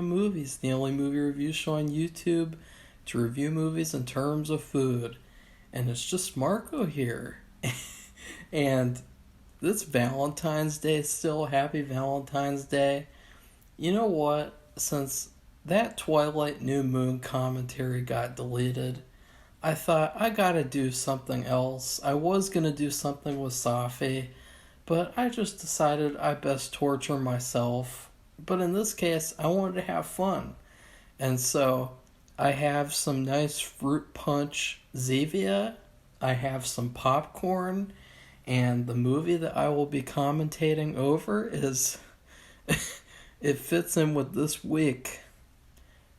Movies, the only movie review show on YouTube to review movies in terms of food. And it's just Marco here. And it's Valentine's Day still. Happy Valentine's Day. You know what? Since that Twilight New Moon commentary got deleted, I thought I gotta do something else. I was gonna do something with Safi, but I just decided I best torture myself. But in this case, I wanted to have fun. And so I have some nice fruit punch Zevia. I have some popcorn. And the movie that I will be commentating over is... it fits in with this week.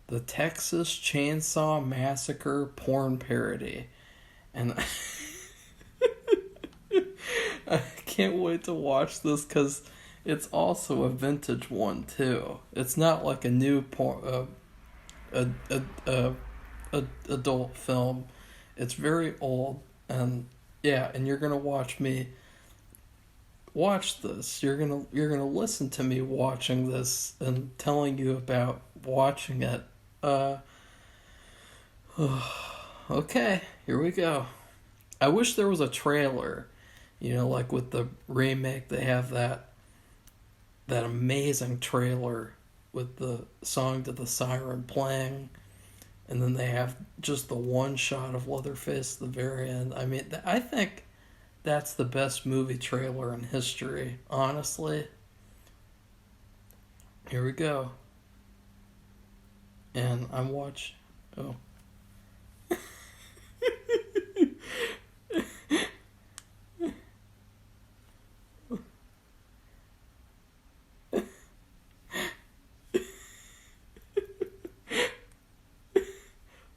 The Texas Chainsaw Massacre Porn Parody. And I can't wait to watch this because it's also a vintage one too. It's not like a new adult film. It's very old, and yeah, and you're gonna watch me watch this. You're gonna listen to me watching this and telling you about watching it. Okay, here we go. I wish there was a trailer. You know, like with the remake, they have that amazing trailer with the Song to the Siren playing, and then they have just the one shot of Leatherface at the very end. I mean, I think that's the best movie trailer in history, honestly. Here we go. And I'm watching... Oh.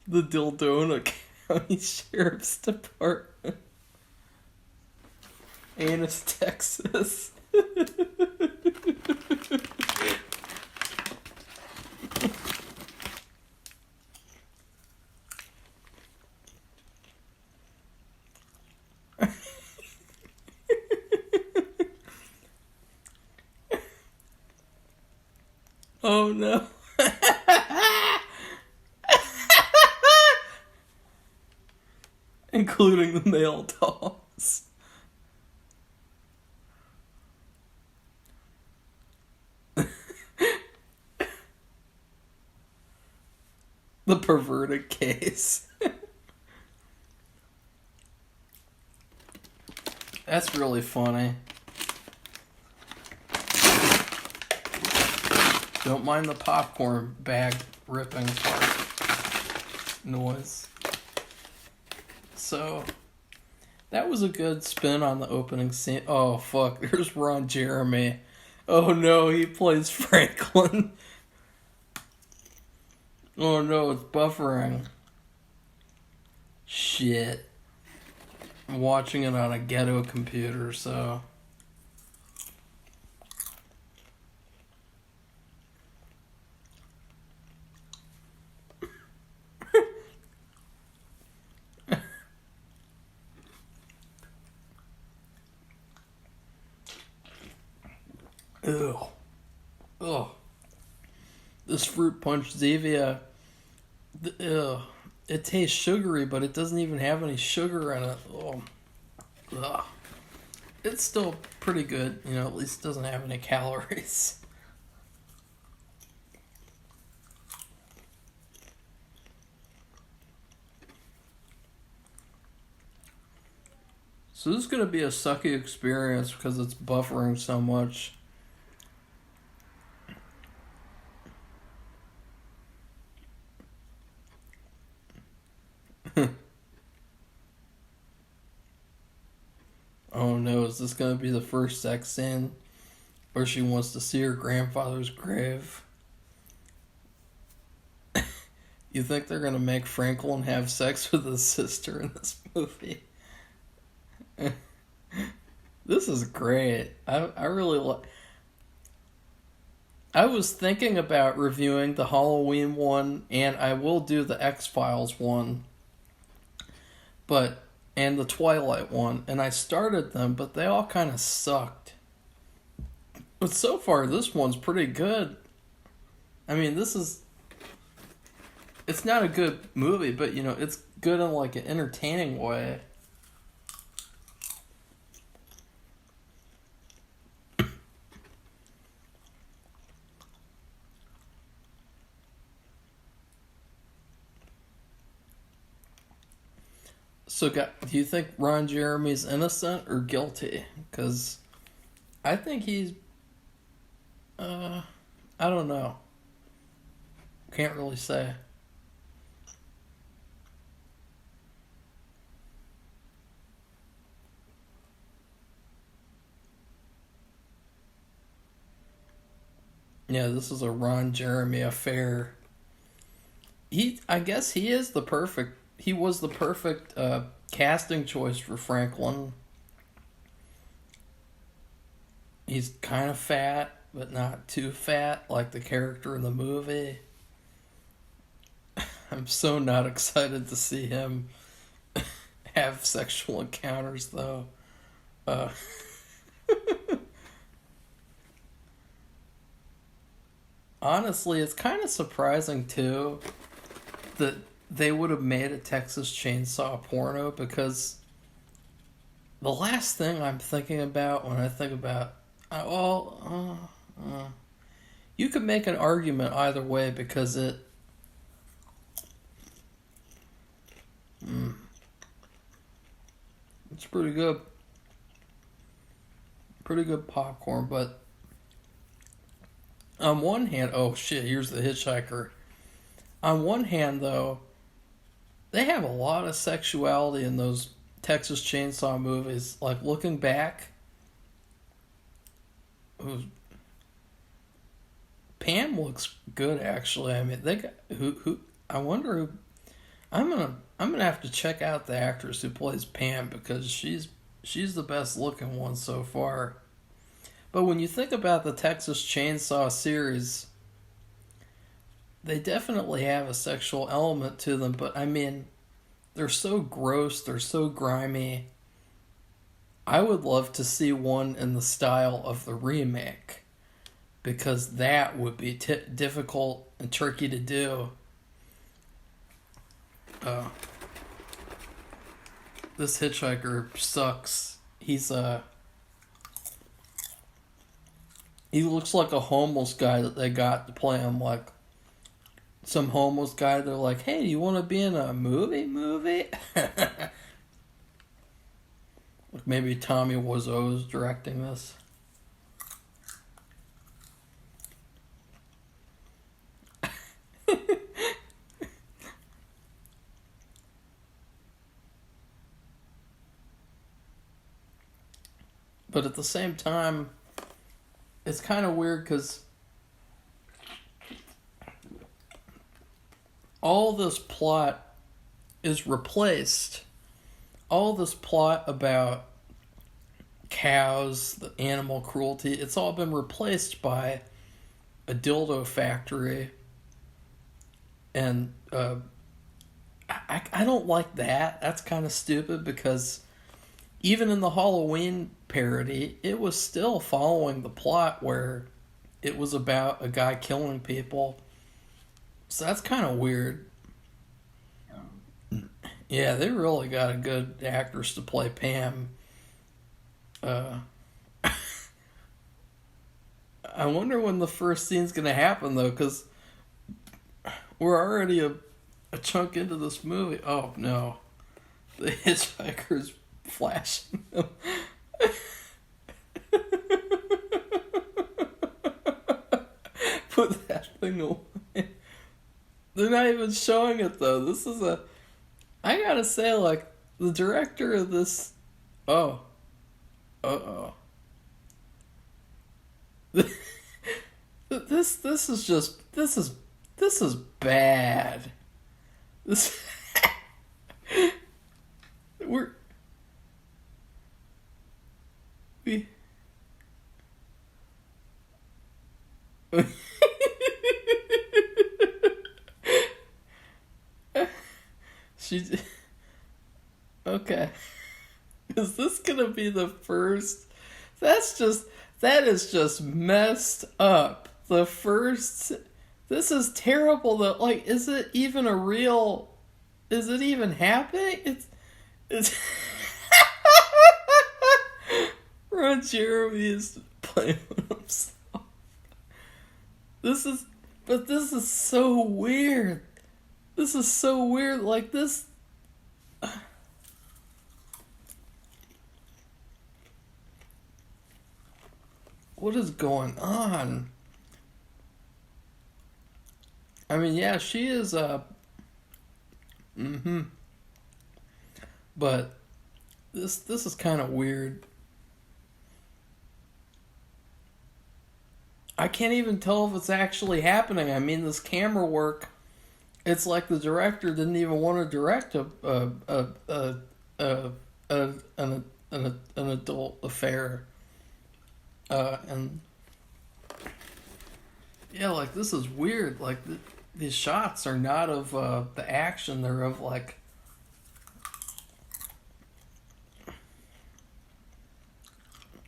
The Dildo County Sheriff's Department. Annis, Texas. Oh no. Including the male dolls. The perverted case. That's really funny. Don't mind the popcorn bag ripping part noise. So, that was a good spin on the opening scene. Oh, fuck. There's Ron Jeremy. Oh, no. He plays Franklin. Oh, no. It's buffering. Shit. I'm watching it on a ghetto computer, so... Ew. Ugh. This fruit punch Zevia, it tastes sugary, but it doesn't even have any sugar in it. Oh. Ugh. It's still pretty good, you know, at least it doesn't have any calories. So this is going to be a sucky experience because it's buffering so much. Oh no, is this going to be the first sex scene? Or she wants to see her grandfather's grave? You think they're going to make Franklin have sex with his sister in this movie? This is great. I really like... I was thinking about reviewing the Halloween one, and I will do the X-Files one. And the Twilight one, and I started them, but they all kind of sucked. But so far, this one's pretty good. I mean, it's not a good movie, but, it's good in, like, an entertaining way. So, do you think Ron Jeremy's innocent or guilty? Because I think he's, I don't know. Can't really say. Yeah, this is a Ron Jeremy affair. I guess he was the perfect casting choice for Franklin. He's kind of fat, but not too fat, like the character in the movie. I'm so not excited to see him have sexual encounters, though. Honestly, it's kind of surprising, too, that they would have made a Texas Chainsaw porno, because the last thing I'm thinking about when I think about... you could make an argument either way, because it's pretty good. Pretty good popcorn, but on one hand... Oh, shit, here's the hitchhiker. On one hand, though, they have a lot of sexuality in those Texas Chainsaw movies. Like, looking back, Pam looks good, actually. I mean, they got who I wonder who... I'm gonna have to check out the actress who plays Pam, because she's the best looking one so far. But when you think about the Texas Chainsaw series, they definitely have a sexual element to them, but I mean, they're so gross, they're so grimy. I would love to see one in the style of the remake, because that would be difficult and tricky to do. This hitchhiker sucks. He looks like a homeless guy that they got to play him, like some homeless guy. They're like, hey, do you want to be in a movie? Like, maybe Tommy Wiseau's directing this. But at the same time, it's kind of weird, because all this plot is replaced. All this plot about cows, the animal cruelty, it's all been replaced by a dildo factory. And I don't like that. That's kind of stupid, because even in the Halloween parody, it was still following the plot where it was about a guy killing people. So that's kind of weird. Yeah, they really got a good actress to play Pam. I wonder when the first scene's going to happen, though, because we're already a chunk into this movie. Oh, no. The hitchhiker's flashing them. Put that thing away. They're not even showing it, though. This is I gotta say, like, the director of this... Oh. Uh-oh. This is just... This is bad. This... We... Okay. Is this gonna be the first? That is just messed up. The first This is terrible though. Like, is it even a real? Is it even happening? It's. Ron Jeremy is playing with himself. This is so weird. This is so weird. Like this. What is going on? I mean, yeah, she is but this is kind of weird. I can't even tell if it's actually happening. I mean, this camera work, it's like the director didn't even want to direct an adult affair. And yeah, like this is weird. Like these shots are not of the action; they're of like.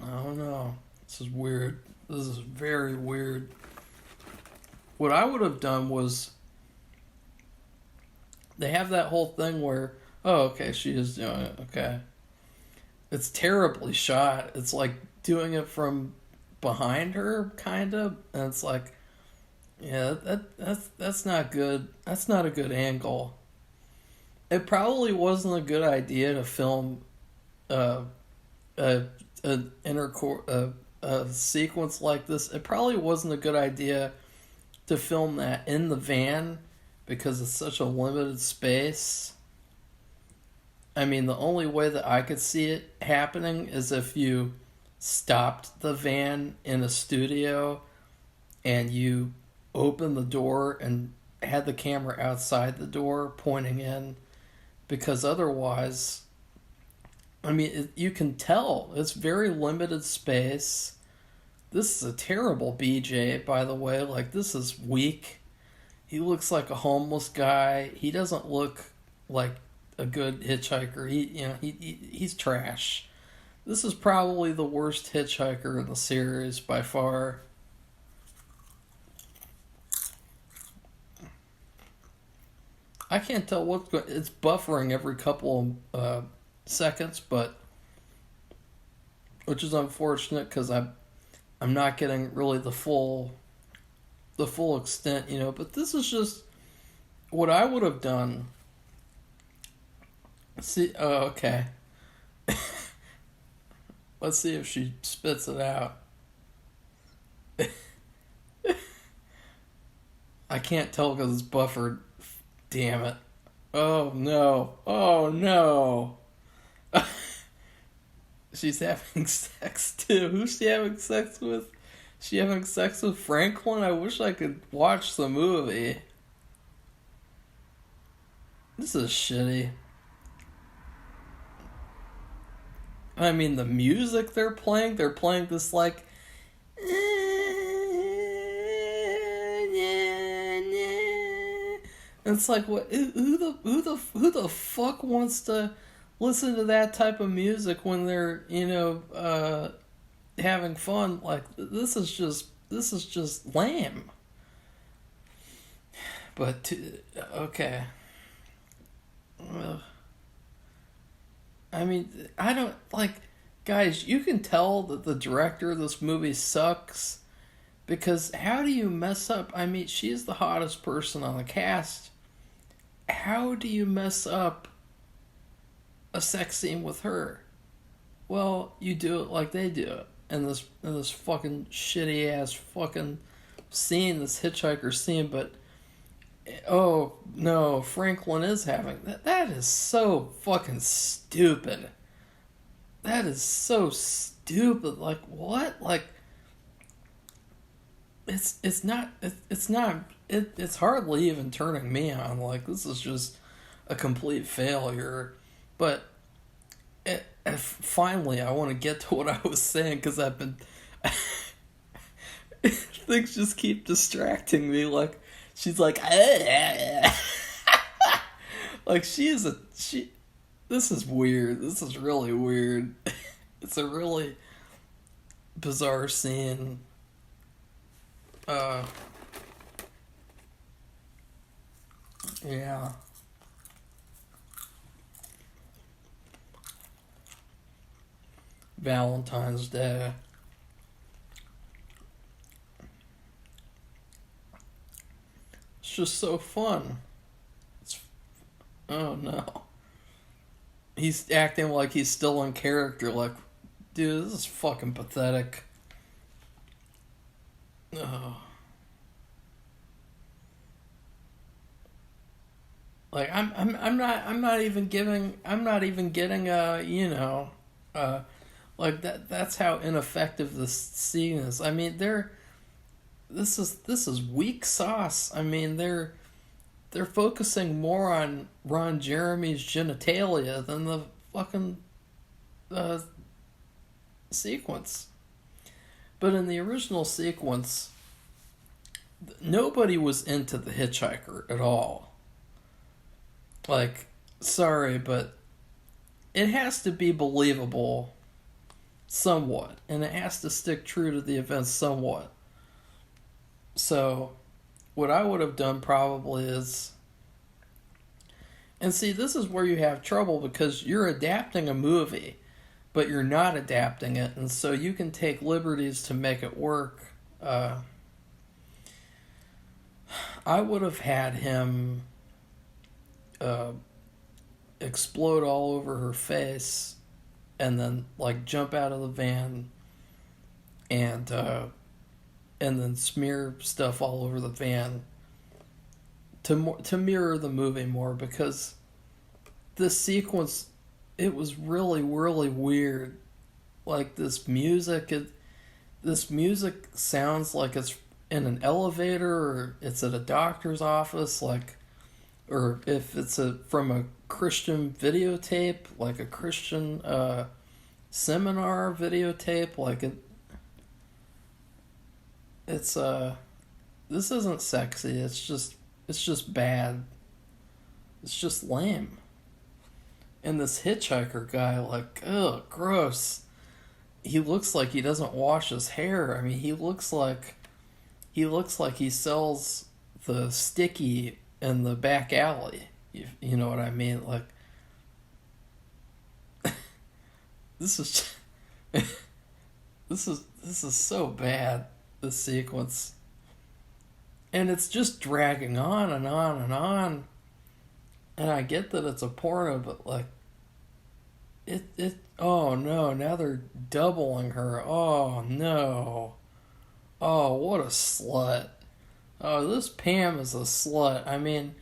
I don't know. This is weird. This is very weird. What I would have done was. They have that whole thing where, oh, okay, she is doing it. Okay, it's terribly shot. It's like doing it from behind her, kind of, and it's like, yeah, that's not good. That's not a good angle. It probably wasn't a good idea to film a sequence like this. It probably wasn't a good idea to film that in the van because it's such a limited space. I mean, the only way that I could see it happening is if you stopped the van in a studio and you opened the door and had the camera outside the door pointing in, because otherwise, I mean, you can tell it's very limited space. This is a terrible BJ, by the way. Like, this is weak. He looks like a homeless guy. He doesn't look like a good hitchhiker. He's trash. This is probably the worst hitchhiker in the series by far. I can't tell what's going. It's buffering every couple of seconds, but which is unfortunate because I'm not getting really the full extent, But this is just what I would have done. See, oh, okay. Let's see if she spits it out. I can't tell because it's buffered. Damn it. Oh no. Oh no. She's having sex too. Who's she having sex with? She having sex with Franklin? I wish I could watch the movie. This is shitty. I mean, the music they're playing this like. It's like, what? Who the fuck wants to listen to that type of music when they're having fun? Like, this is just lame. But okay. I mean, I don't like, guys. You can tell that the director of this movie sucks because how do you mess up? I mean, she's the hottest person on the cast. How do you mess up a sex scene with her? Well, you do it like they do it in this fucking shitty ass fucking scene, this hitchhiker scene. But oh no, Franklin is having that. That is so fucking stupid. That is so stupid. Like, what? Like, it's hardly even turning me on. Like, this is just a complete failure. But finally, I want to get to what I was saying because I've been things just keep distracting me. Like, she's like, like she. This is weird. This is really weird. It's a really bizarre scene. Yeah. Valentine's Day. It's just so fun. It's, oh no. He's acting like he's still in character, like, dude, this is fucking pathetic. Oh. Like I'm not even getting uh like that's how ineffective this scene is. I mean this is weak sauce. I mean they're focusing more on Ron Jeremy's genitalia than the fucking uh, sequence. But in the original sequence, nobody was into the hitchhiker at all. Like, sorry, but it has to be believable somewhat, and it has to stick true to the events somewhat. So, what I would have done probably is. And see, this is where you have trouble because you're adapting a movie, but you're not adapting it, and so you can take liberties to make it work. I would have had him explode all over her face and then like jump out of the van and then smear stuff all over the van to mirror the movie more, because this sequence, it was really really weird. Like this music sounds like it's in an elevator or it's at a doctor's office, like, or if it's from a Christian videotape, like a Christian seminar videotape, like it's this isn't sexy. It's just bad. It's just lame. And this hitchhiker guy, like, ugh, gross. He looks like he doesn't wash his hair. I mean, he looks like he sells the sticky in the back alley. You know what I mean? Like, this is this is so bad, this sequence. And it's just dragging on and on and on. And I get that it's a porno, but like it oh no, now they're doubling her. Oh no. Oh, what a slut. Oh, this Pam is a slut. I mean,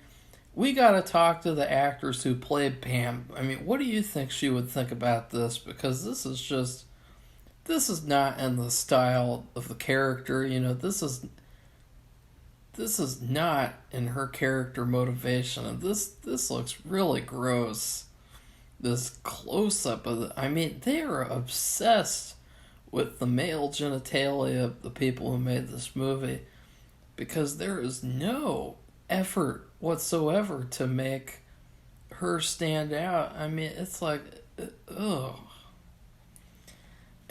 we gotta talk to the actors who played Pam. I mean, what do you think she would think about this? Because this is not in the style of the character. You know, this is not in her character motivation. And this looks really gross. This close-up of I mean, they are obsessed with the male genitalia of the people who made this movie, because there is no effort whatsoever to make her stand out. I mean, it's like, ugh.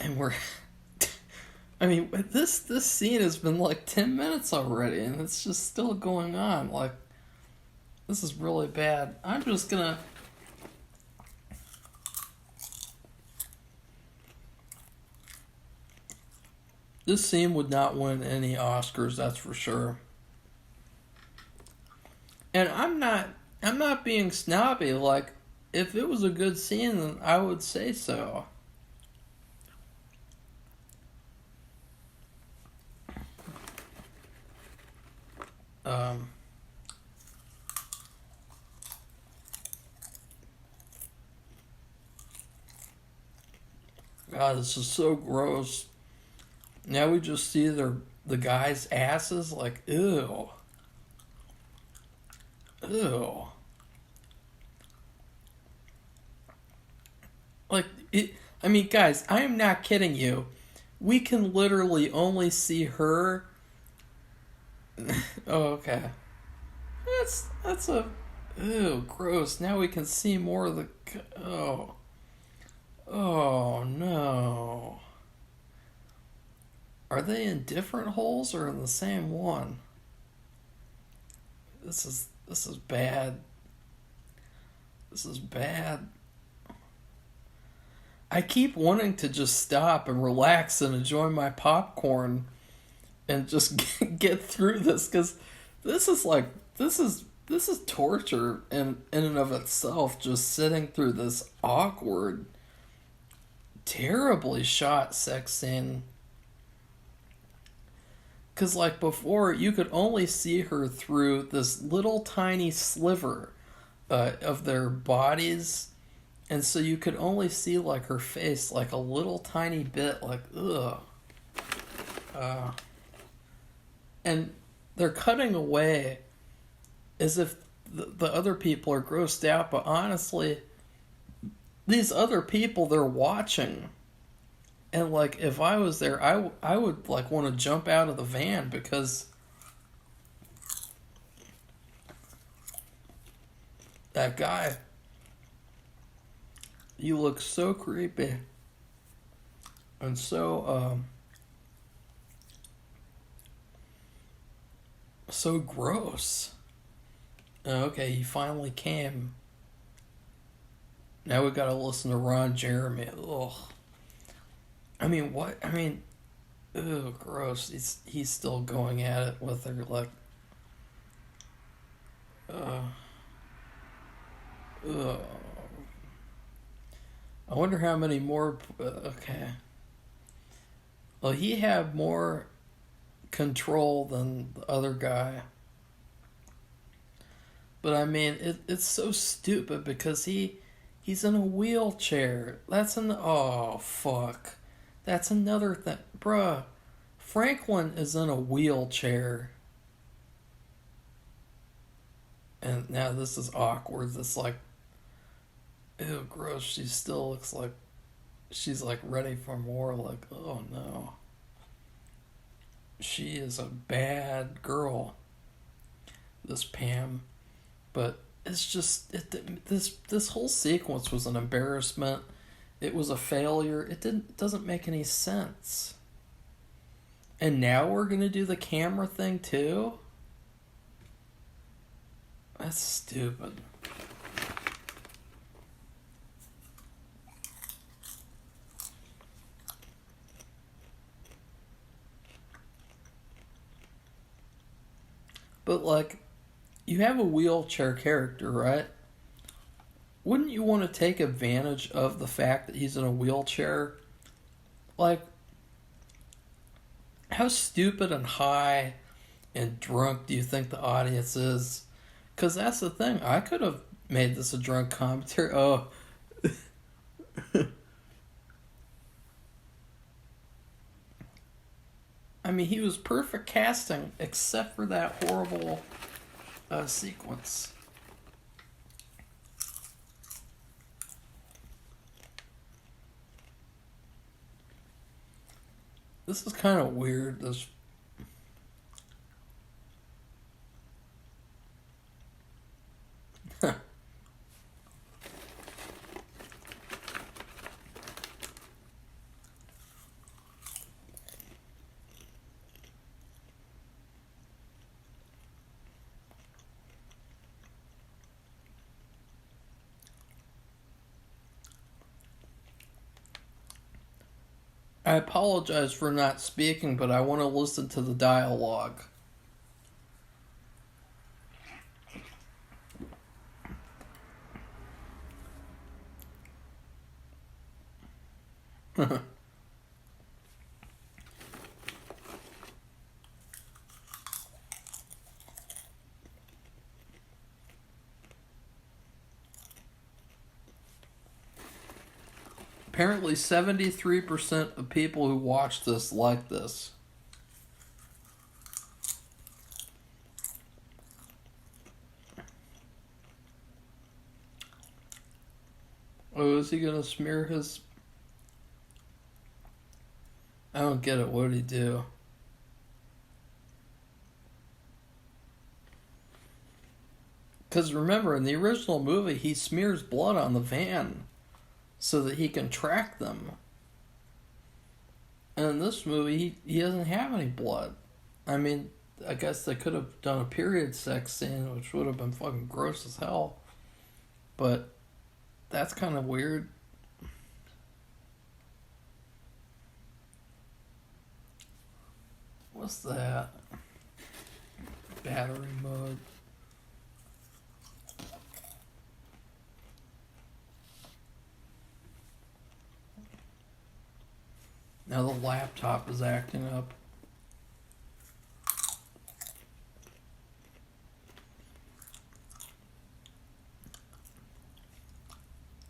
And we're, I mean, this scene has been like 10 minutes already, and it's just still going on. Like, this is really bad. I'm just gonna. This scene would not win any Oscars, that's for sure. And I'm not being snobby. Like, if it was a good scene, then I would say so. God, this is so gross. Now we just see the guys' asses. Like, ew. Ew. Like, I mean, guys, I am not kidding you. We can literally only see her. Oh, okay. That's a. Ew, gross. Now we can see more of the. Oh. Oh, no. Are they in different holes or in the same one? This is bad. This is bad. I keep wanting to just stop and relax and enjoy my popcorn and just get through this, because this is like this is torture in and of itself, just sitting through this awkward, terribly shot sex scene. Because, like, before, you could only see her through this little tiny sliver of their bodies. And so you could only see, like, her face, like, a little tiny bit, like, ugh. And they're cutting away as if the other people are grossed out. But honestly, these other people, they're watching. And, like, if I was there, I would, like, want to jump out of the van, because that guy, you look so creepy and so so gross. Okay, he finally came. Now we gotta listen to Ron Jeremy. Ugh. I mean, what? I mean, ugh, gross. He's still going at it with her, like, ugh. Ugh. I wonder how many more. Okay. Well, he had more control than the other guy. But I mean, it's so stupid, because he's in a wheelchair. Oh, fuck. That's another thing. Bruh, Franklin is in a wheelchair. And now this is awkward. This, like, ew, gross. She still looks like she's, like, ready for more. Like, oh no. She is a bad girl, this Pam. But it's just, this whole sequence was an embarrassment. It was a failure. It doesn't make any sense. And now we're gonna do the camera thing too? That's stupid. But, like, you have a wheelchair character, right? Wouldn't you want to take advantage of the fact that he's in a wheelchair? Like, how stupid and high and drunk do you think the audience is? Because that's the thing. I could have made this a drunk commentary. Oh. I mean, he was perfect casting, except for that horrible sequence. This is kind of weird. This. I apologize for not speaking, but I want to listen to the dialogue. Apparently 73% of people who watch this like this. Oh, is he gonna smear his... I don't get it. What did he do? Because remember, in the original movie, he smears blood on the van so that he can track them. And in this movie, he doesn't have any blood. I mean, I guess they could have done a period sex scene, which would have been fucking gross as hell. But that's kind of weird. What's that? Battery mode. Now the laptop is acting up.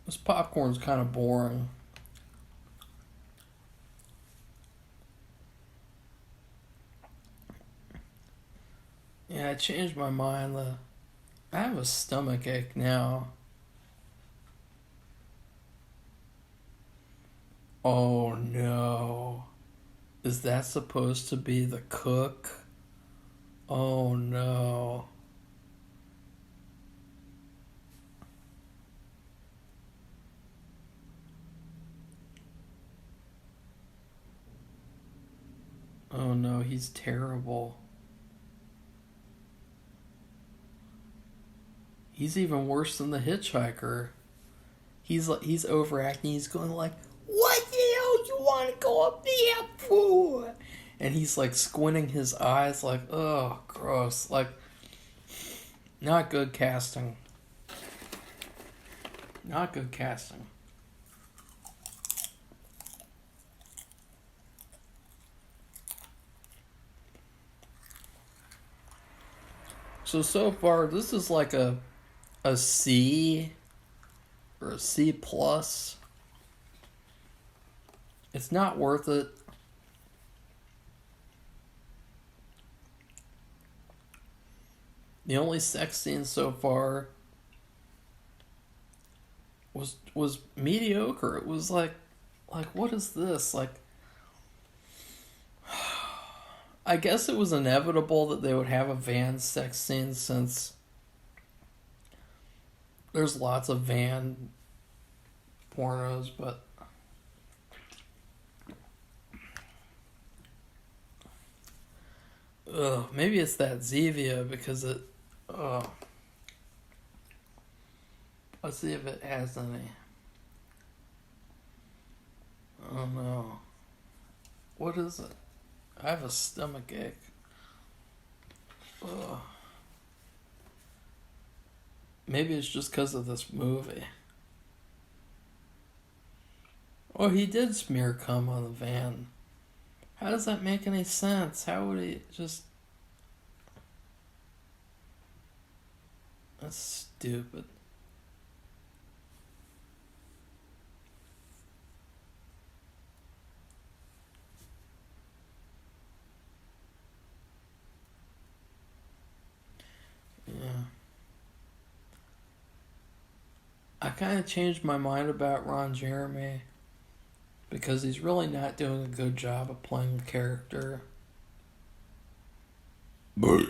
This popcorn's kind of boring. Yeah, I changed my mind. I have a stomach ache now. Oh no. Is that supposed to be the cook? Oh no. Oh no, he's terrible. He's even worse than the hitchhiker. He's overacting. He's going like, "What the hell you want to go up there for?" And he's like squinting his eyes, like, "Oh, gross!" Like, not good casting. Not good casting. So far, this is like a C or a C plus. It's not worth it. The only sex scene so far was mediocre. It was like what is this? Like, I guess it was inevitable that they would have a van sex scene since there's lots of van pornos, but maybe it's that Zevia because it. Let's see if it has any. Oh no. What is it? I have a stomach ache. Ugh. Maybe it's just because of this movie. Oh, he did smear cum on the van. How does that make any sense? How would he just... That's stupid. Yeah. I kind of changed my mind about Ron Jeremy because he's really not doing a good job of playing the character. But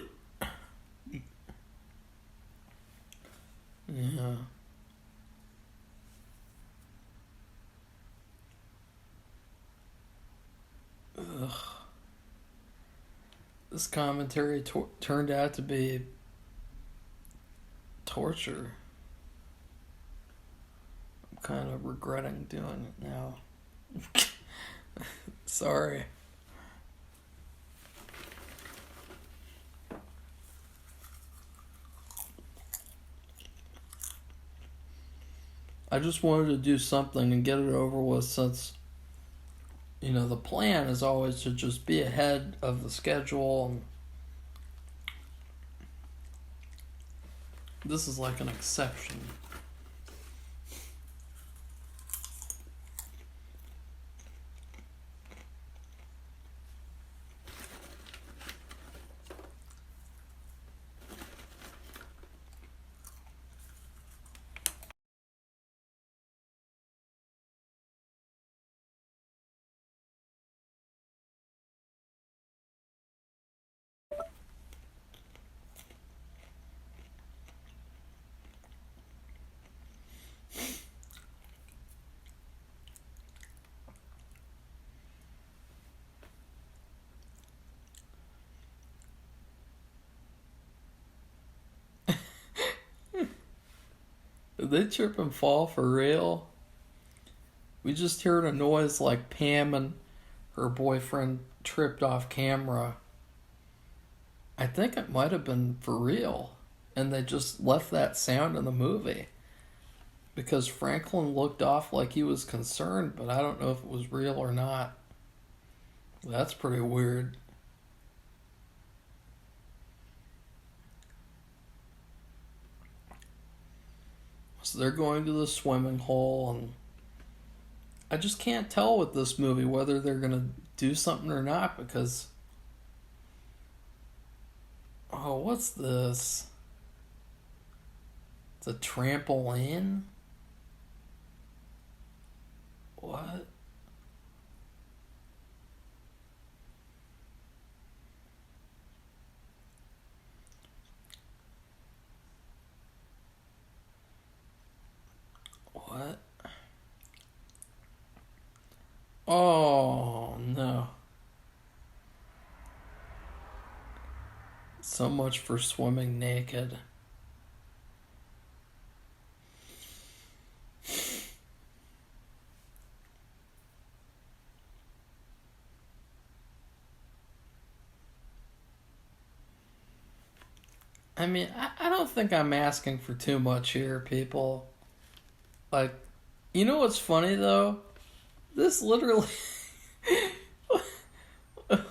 yeah. Ugh. This commentary turned out to be torture. I'm kind of regretting doing it now. Sorry. I just wanted to do something and get it over with since, the plan is always to just be ahead of the schedule. And this is like an exception. Did they trip and fall for real? We just heard a noise like Pam and her boyfriend tripped off camera. I think it might have been for real. And they just left that sound in the movie. Because Franklin looked off like he was concerned, but I don't know if it was real or not. That's pretty weird. So they're going to the swimming hole, and I just can't tell with this movie whether they're going to do something or not, because... Oh, what's this? It's a trampoline? What? What? Oh, no. So much for swimming naked. I mean, I don't think I'm asking for too much here, people. Like, you know what's funny, though? This literally...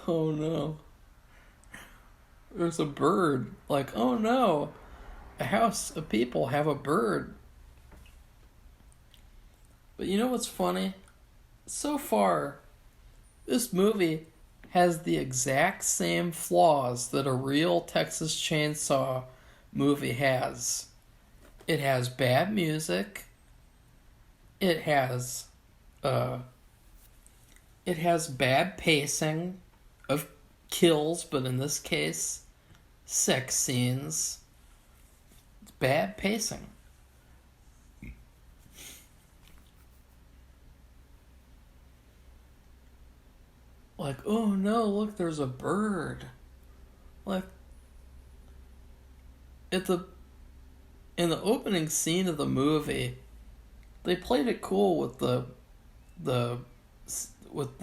Oh, no. There's a bird. Like, oh, no. A house of people have a bird. But you know what's funny? So far, this movie has the exact same flaws that a real Texas Chainsaw movie has. It has bad music. It has bad pacing of kills, but in this case, sex scenes. It's bad pacing. Like, oh no, look, there's a bird. Like, in the opening scene of the movie, they played it cool with the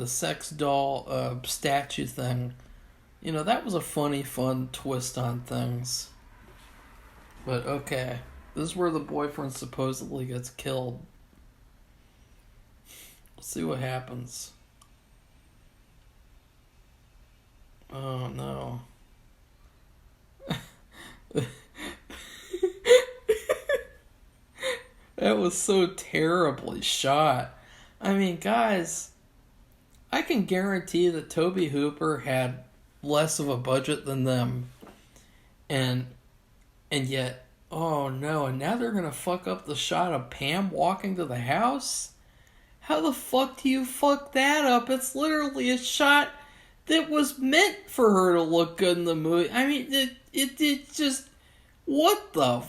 sex doll statue thing. You know, that was a funny, fun twist on things. But okay, this is where the boyfriend supposedly gets killed. Let's see what happens. Oh no. That was so terribly shot. I mean, guys, I can guarantee that Tobe Hooper had less of a budget than them. And yet, oh no, and now they're gonna fuck up the shot of Pam walking to the house? How the fuck do you fuck that up? It's literally a shot that was meant for her to look good in the movie. I mean, it just... What the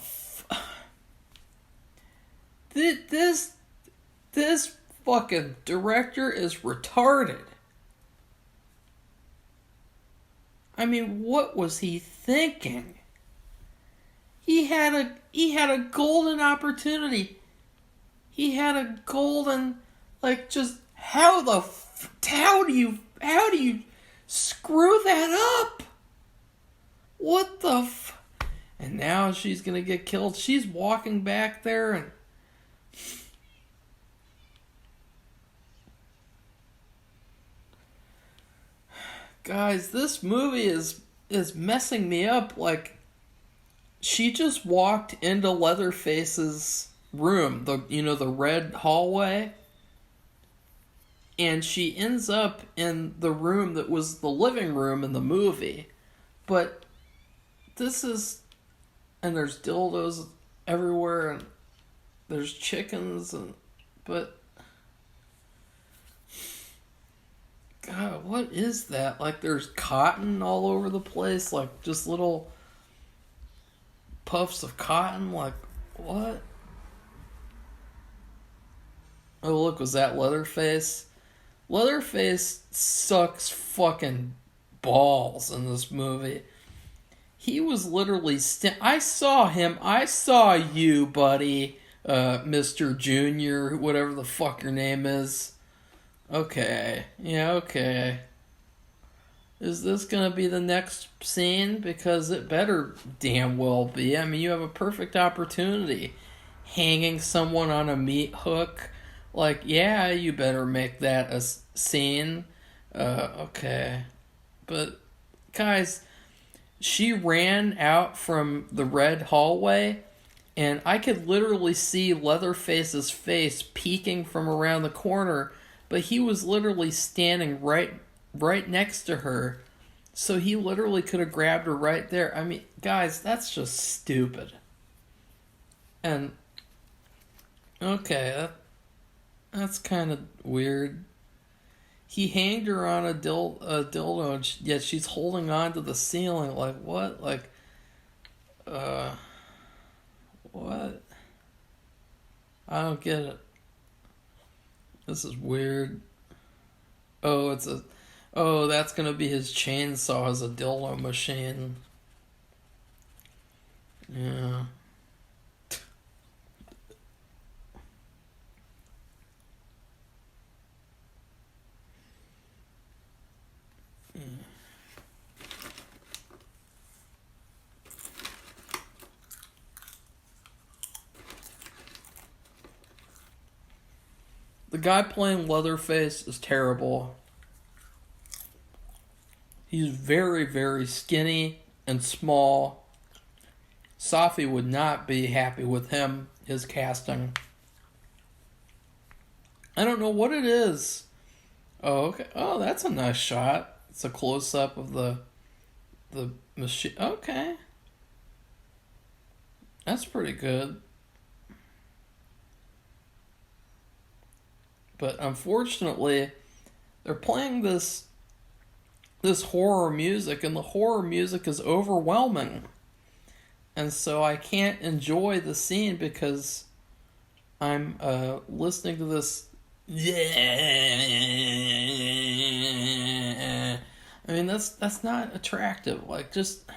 This fucking director is retarded. I mean, what was he thinking? He had a golden opportunity. He had a golden, like, just how do you screw that up? What the And now she's gonna get killed. She's walking back there and... Guys, this movie is messing me up. Like, she just walked into Leatherface's room, the red hallway, and she ends up in the room that was the living room in the movie. But this is... And there's dildos everywhere, and there's chickens, but... God, what is that? Like, there's cotton all over the place, like, just little puffs of cotton, like, what? Oh, look, was that Leatherface? Leatherface sucks fucking balls in this movie. He was literally... I saw him. I saw you, buddy. Mr. Junior, whatever the fuck your name is. Okay. Yeah, okay. Is this gonna be the next scene? Because it better damn well be. I mean, you have a perfect opportunity. Hanging someone on a meat hook. Like, yeah, you better make that a scene. Okay. But, guys, she ran out from the red hallway, and I could literally see Leatherface's face peeking from around the corner, but he was literally standing right next to her, so he literally could have grabbed her right there. I mean, guys, that's just stupid. And okay, that's kind of weird. He hanged her on a dildo, and yet she's holding on to the ceiling. Like, what? Like, what? I don't get it. This is weird. Oh, that's gonna be his chainsaw as a dildo machine. Yeah. The guy playing Leatherface is terrible. He's very, very skinny and small. Safi would not be happy with him, his casting. I don't know what it is. Oh, okay. Oh, that's a nice shot. It's a close up of the machine. Okay. That's pretty good. But unfortunately, they're playing this horror music, and the horror music is overwhelming. And so I can't enjoy the scene because I'm listening to this. Yeah. I mean, that's not attractive. Like, just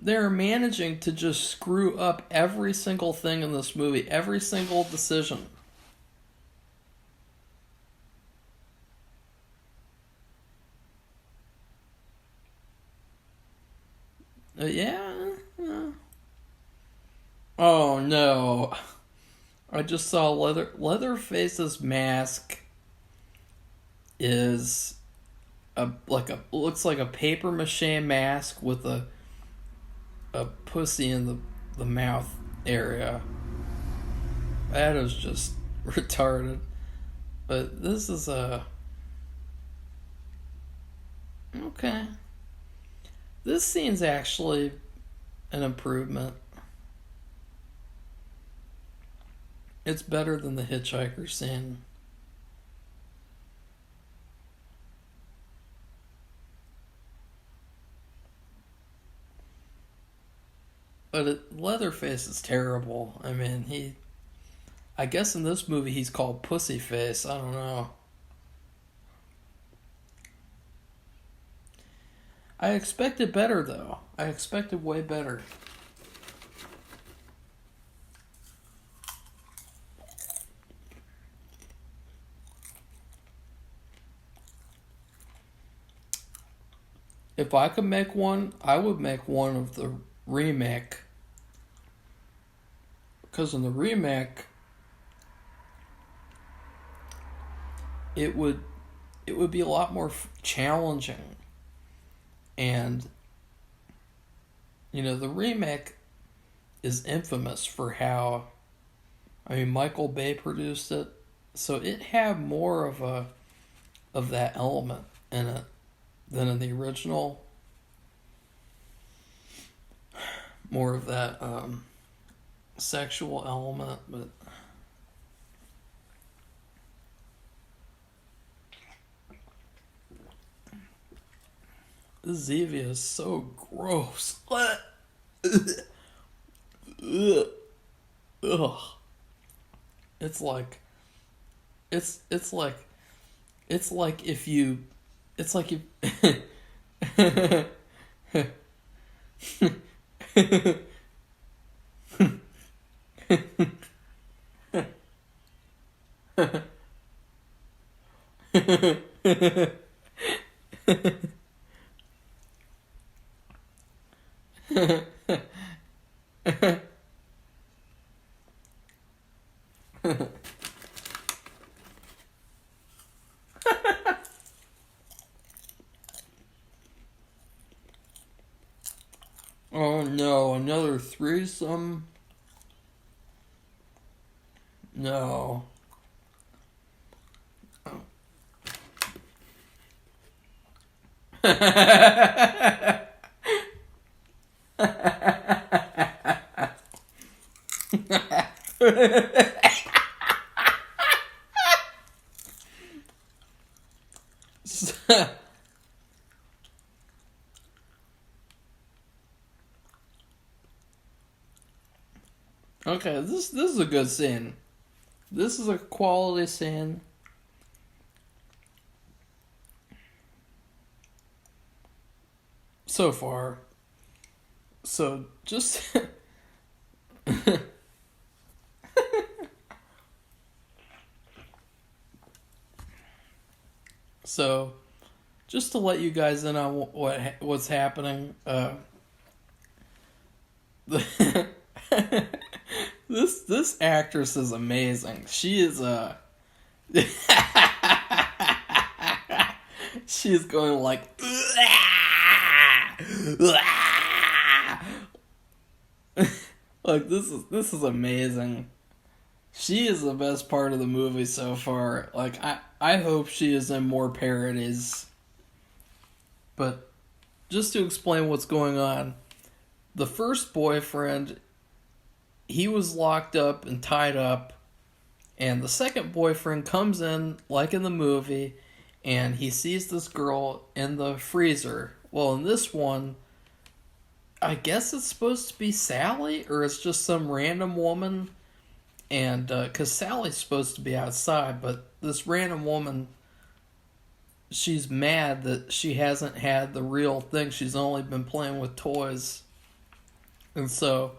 they're managing to just screw up every single thing in this movie, every single decision. Yeah. Oh no! I just saw Leatherface's mask is looks like a paper mache mask with a pussy in the mouth area. That is just retarded. But this is okay. This scene's actually an improvement. It's better than the hitchhiker scene. But Leatherface is terrible. I mean, I guess in this movie he's called Pussyface. I don't know. I expected better, though. I expected way better. If I could make one, I would make one of the remake. Because in the remake, it would be a lot more challenging. And, the remake is infamous for how, I mean, Michael Bay produced it, so it had more of that element in it than in the original. More of that sexual element, but this Zevia is so gross. Ugh. It's like if you Oh no, another threesome? No. Okay, this is a good scene. This is a quality scene. So far. So just so just to let you guys in on what's happening, this actress is amazing. She is she's going like like this is amazing. She is the best part of the movie so far. Like I hope she is in more parodies. But just to explain what's going on, the first boyfriend, he was locked up and tied up, and the second boyfriend comes in, like in the movie, and he sees this girl in the freezer. Well, in this one, I guess it's supposed to be Sally, or it's just some random woman, and, because Sally's supposed to be outside, but this random woman, she's mad that she hasn't had the real thing. She's only been playing with toys. And so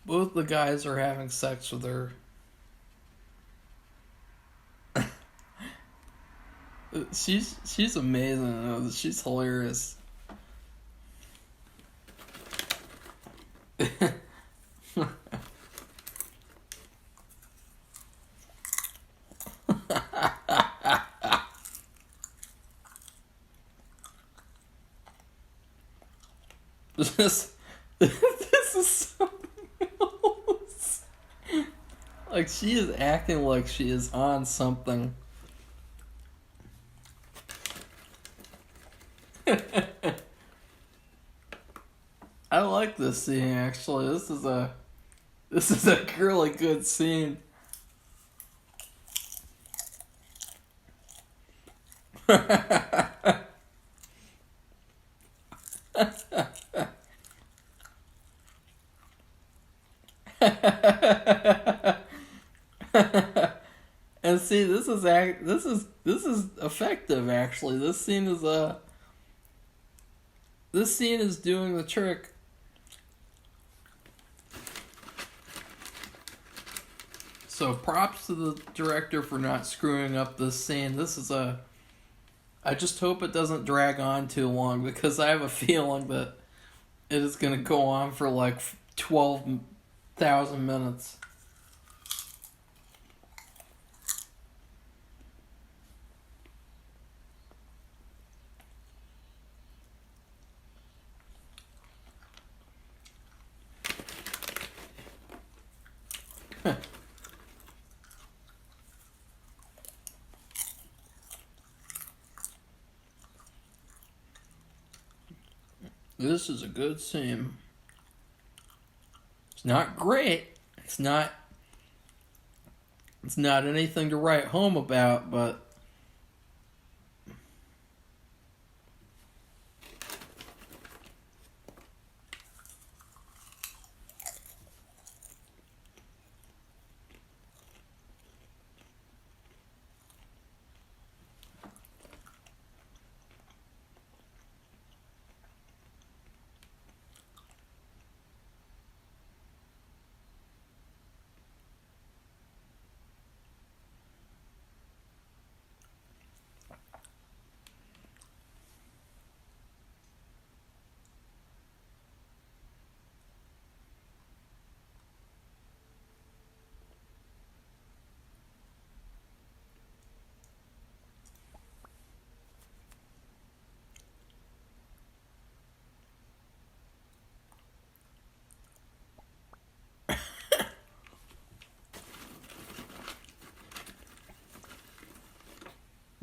both the guys are having sex with her. She's amazing. She's hilarious. This is something else. Like, she is acting like she is on something. I like this scene, actually. This is a really good scene. And see, this is effective. Actually, this scene is doing the trick. So props to the director for not screwing up this scene. I just hope it doesn't drag on too long, because I have a feeling that it is going to go on for like 12,000 minutes. This is a good scene. It's not great. It's not anything to write home about, but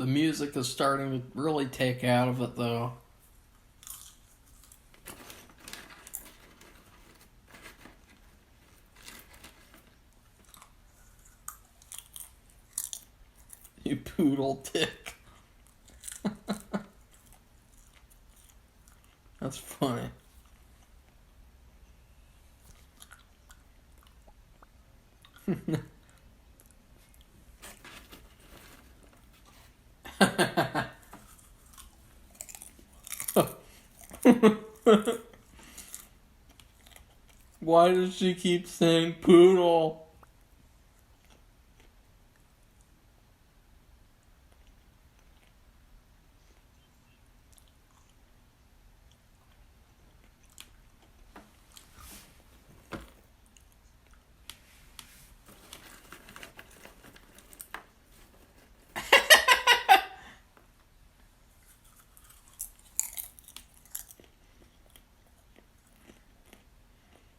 The music is starting to really take out of it, though. You poodle dick. That's funny. Why does she keep saying poodle?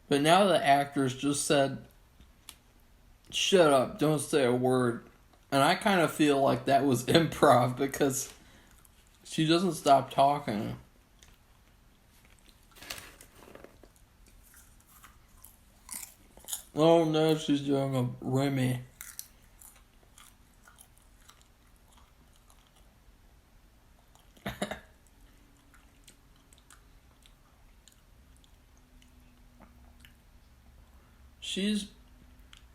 But now the actors just said, shut up, don't say a word. And I kind of feel like that was improv because she doesn't stop talking. Oh no, she's doing a Remy.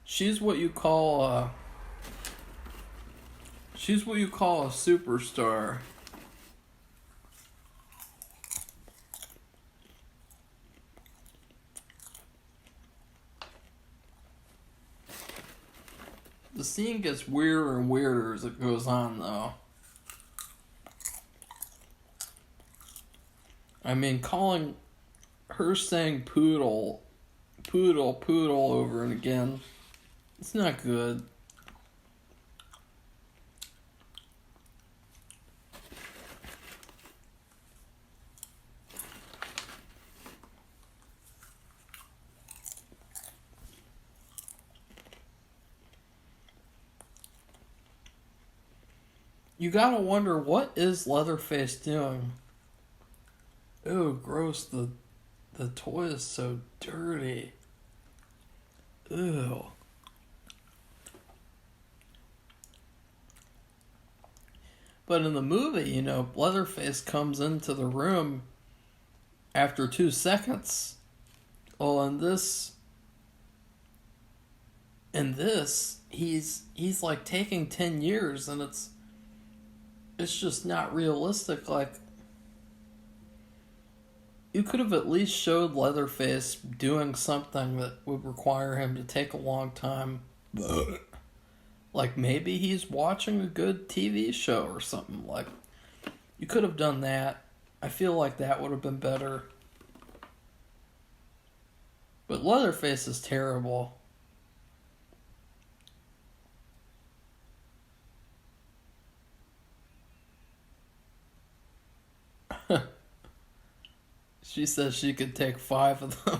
She's what you call a superstar. The scene gets weirder and weirder as it goes on, though. I mean, calling her saying poodle over and again, it's not good. You gotta wonder, what is Leatherface doing? Ew, gross, the toy is so dirty. Ew. But in the movie, you know, Leatherface comes into the room after 2 seconds. Well, in this, he's like taking 10 years, and it's just not realistic. Like, you could have at least showed Leatherface doing something that would require him to take a long time. Like, maybe he's watching a good TV show or something. Like, you could have done that. I feel like that would have been better. But Leatherface is terrible. She says she could take 5 of them.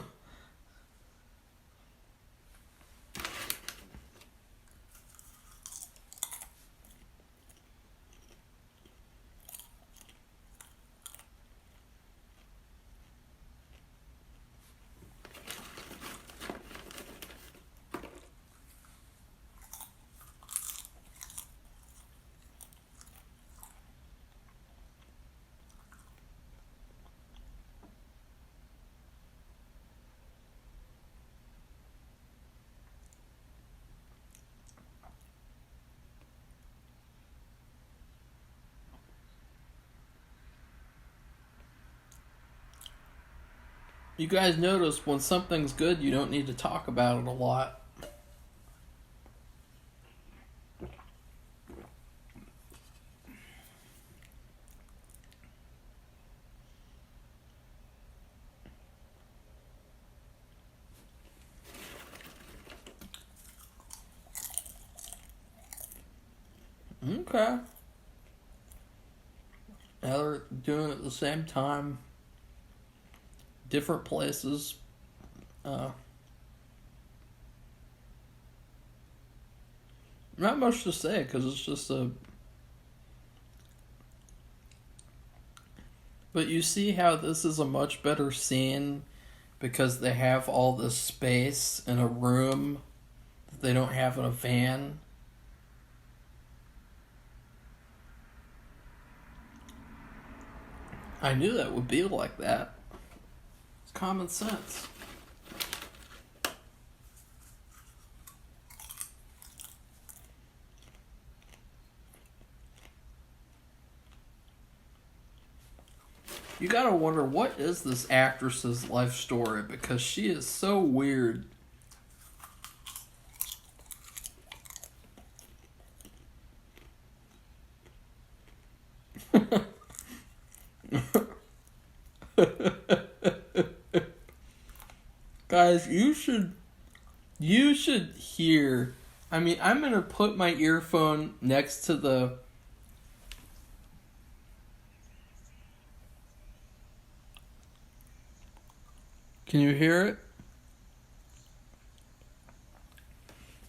You guys notice when something's good, you don't need to talk about it a lot. Okay. Now they're doing it at the same time. Different places. Not much to say because it's just a But you see how this is a much better scene because they have all this space in a room that they don't have in a van. I knew that would be like that. It's common sense. You gotta wonder, what is this actress's life story? Because she is so weird. Guys, you should hear. I mean, I'm gonna put my earphone next to the. Can you hear it?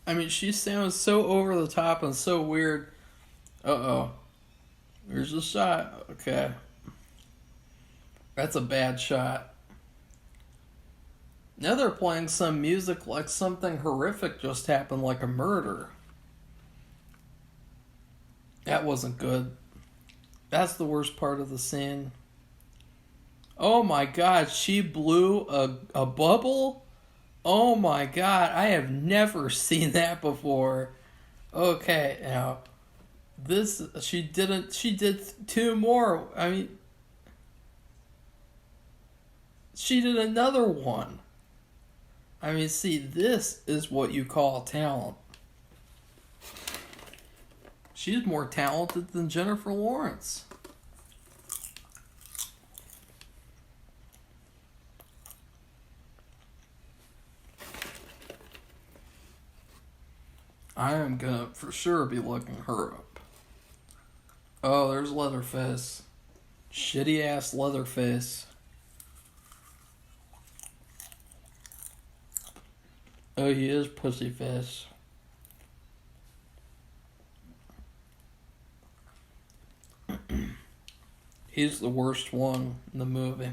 I mean, she sounds so over the top and so weird. Uh-oh. Here's a shot. Okay. That's a bad shot. Now they're playing some music like something horrific just happened, like a murder. That wasn't good. That's the worst part of the scene. Oh my god, she blew a bubble? Oh my god, I have never seen that before. Okay, now, she did two more. I mean, she did another one. I mean, see, this is what you call talent. She's more talented than Jennifer Lawrence. I am gonna for sure be looking her up. Oh, there's Leatherface. Shitty ass Leatherface. Oh, he is Pussyface. He's the worst one in the movie.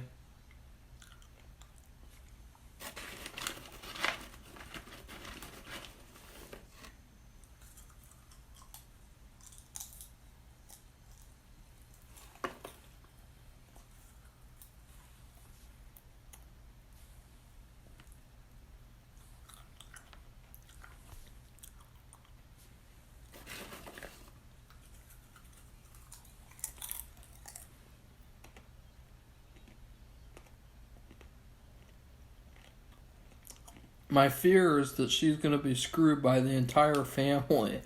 My fear is that she's going to be screwed by the entire family.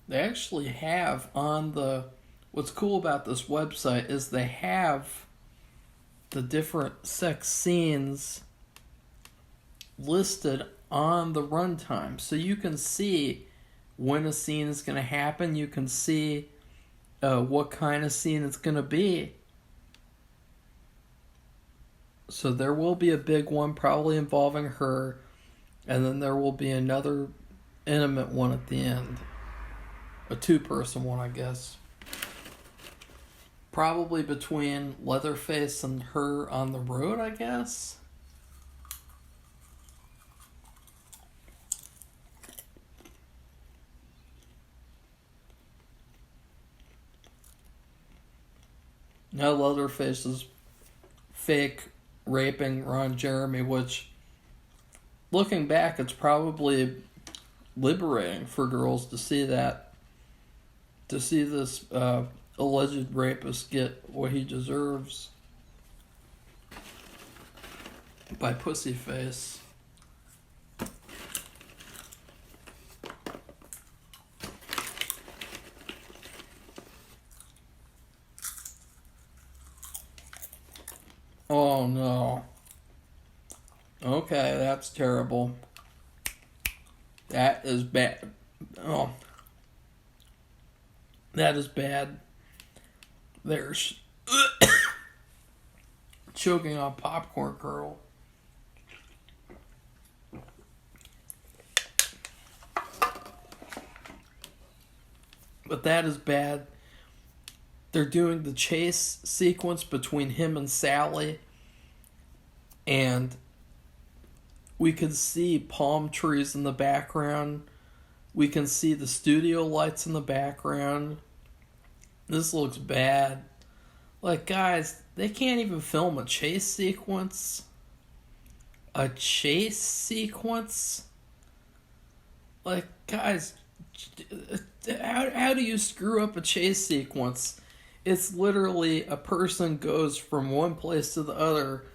They actually have on the... What's cool about this website is they have the different sex scenes listed on the runtime. So you can see when a scene is going to happen. You can see what kind of scene it's going to be. So there will be a big one probably involving her. And then there will be another intimate one at the end. A two-person one, I guess. Probably between Leatherface and her on the road, I guess. Now Leatherface is fake raping Ron Jeremy, which, looking back, it's probably liberating for girls to see that. To see this alleged rapist get what he deserves by Pussyface. Oh no. Okay, that's terrible. That is bad. Oh. That is bad. There's... choking on popcorn kernel. But that is bad. They're doing the chase sequence between him and Sally, and we can see palm trees in the background. We can see the studio lights in the background. This looks bad. Like, guys, they can't even film a chase sequence. A chase sequence? Like, guys, how do you screw up a chase sequence? It's literally a person goes from one place to the other,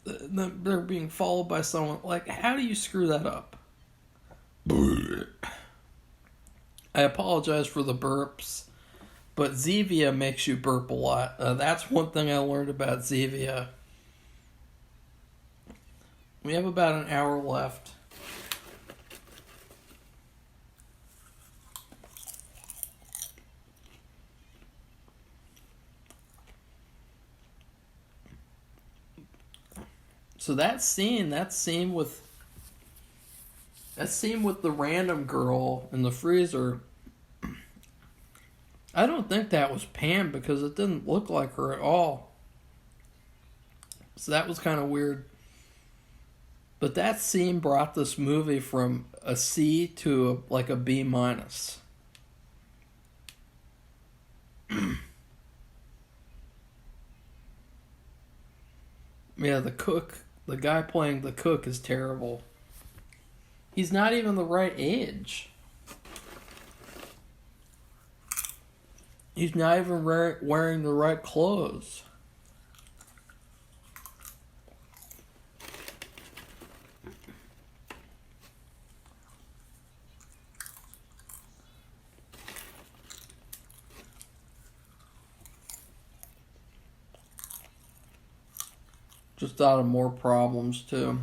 they're being followed by someone. Like, how do you screw that up? I apologize for the burps, but Zevia makes you burp a lot. That's one thing I learned about Zevia. We have about an hour left. So that scene with the random girl in the freezer, I don't think that was Pam because it didn't look like her at all. So that was kind of weird. But that scene brought this movie from a C to a B minus. Yeah, the guy playing the cook is terrible. He's not even the right age. He's not even wearing the right clothes. Just thought of more problems too.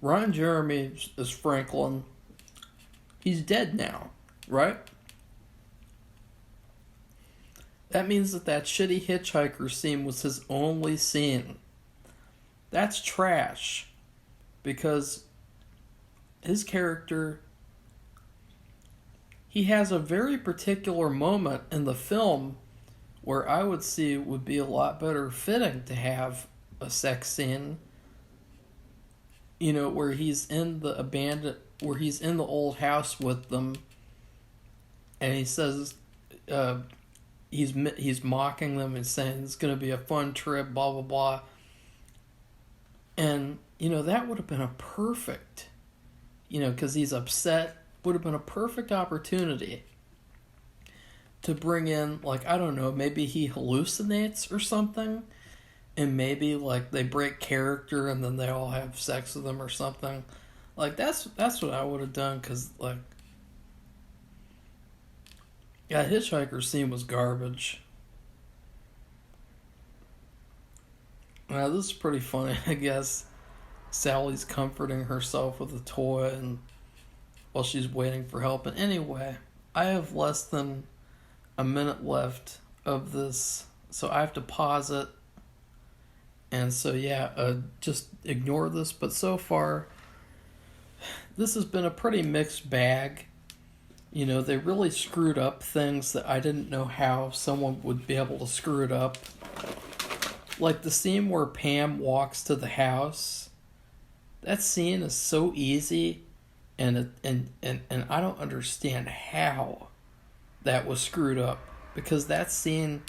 Ron Jeremy is Franklin. He's dead now, right? That means that shitty hitchhiker scene was his only scene. That's trash. Because his character, he has a very particular moment in the film where I would see it would be a lot better fitting to have a sex scene. You know, where he's in the old house with them, and he says, he's mocking them and saying it's going to be a fun trip, blah blah blah. And that would have been a perfect, because he's upset, would have been a perfect opportunity to bring in, I don't know, maybe he hallucinates or something, and maybe they break character and then they all have sex with him or something. That's what I would have done, because hitchhiker scene was garbage. Now this is pretty funny, I guess. Sally's comforting herself with a toy and while she's waiting for help. And anyway, I have less than a minute left of this, so I have to pause it. And so just ignore this. But so far, this has been a pretty mixed bag. They really screwed up things that I didn't know how someone would be able to screw it up. Like the scene where Pam walks to the house. That scene is so easy, and I don't understand how that was screwed up, because that scene,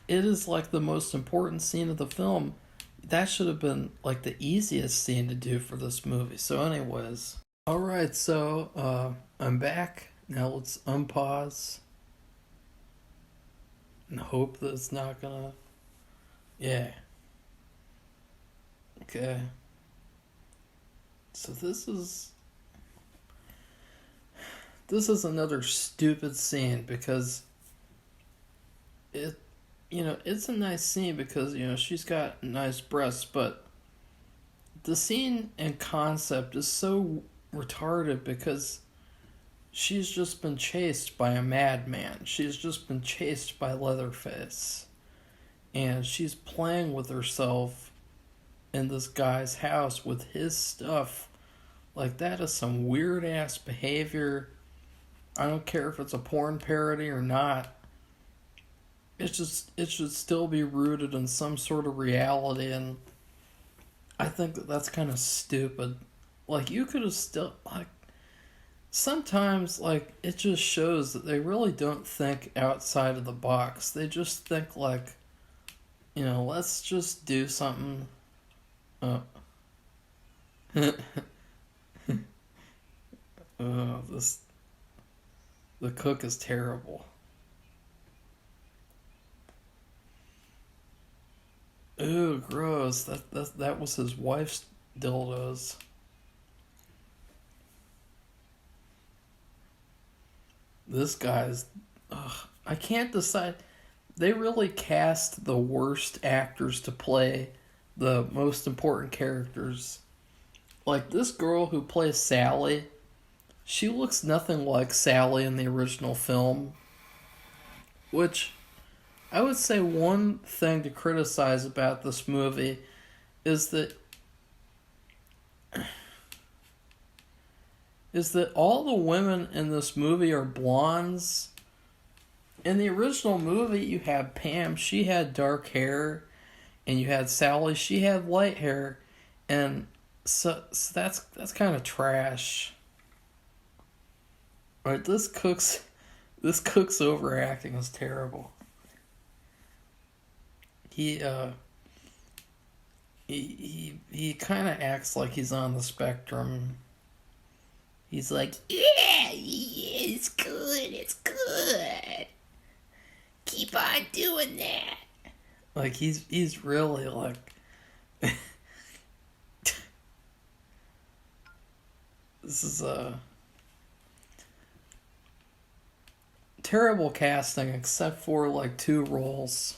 it is the most important scene of the film. That should have been the easiest scene to do for this movie. So anyways, alright, so I'm back. Now let's unpause and hope that it's not gonna, okay. So this is another stupid scene, because it's a nice scene because, she's got nice breasts, but the scene and concept is so retarded because she's just been chased by a madman. She's just been chased by Leatherface. and she's playing with herself in this guy's house with his stuff. Like, that is some weird ass behavior. I don't care if it's a porn parody or not. It should still be rooted in some sort of reality, and I think that that's kind of stupid. Like, you could have still, like, sometimes, like, it just shows that they really don't think outside of the box. They just think, like, let's just do something. Oh. Oh, the cook is terrible. Ooh, gross. That was his wife's dildos. This guy's. Ugh, I can't decide. They really cast the worst actors to play the most important characters. Like, this girl who plays Sally, she looks nothing like Sally in the original film. Which, I would say one thing to criticize about this movie is that all the women in this movie are blondes. In the original movie, you had Pam, she had dark hair, and you had Sally, she had light hair, and so that's kind of trash. Alright, this cook's overacting is terrible. He kind of acts like he's on the spectrum. He's like, yeah, it's good. Keep on doing that. Like, he's really like this is a terrible casting except for like 2 roles.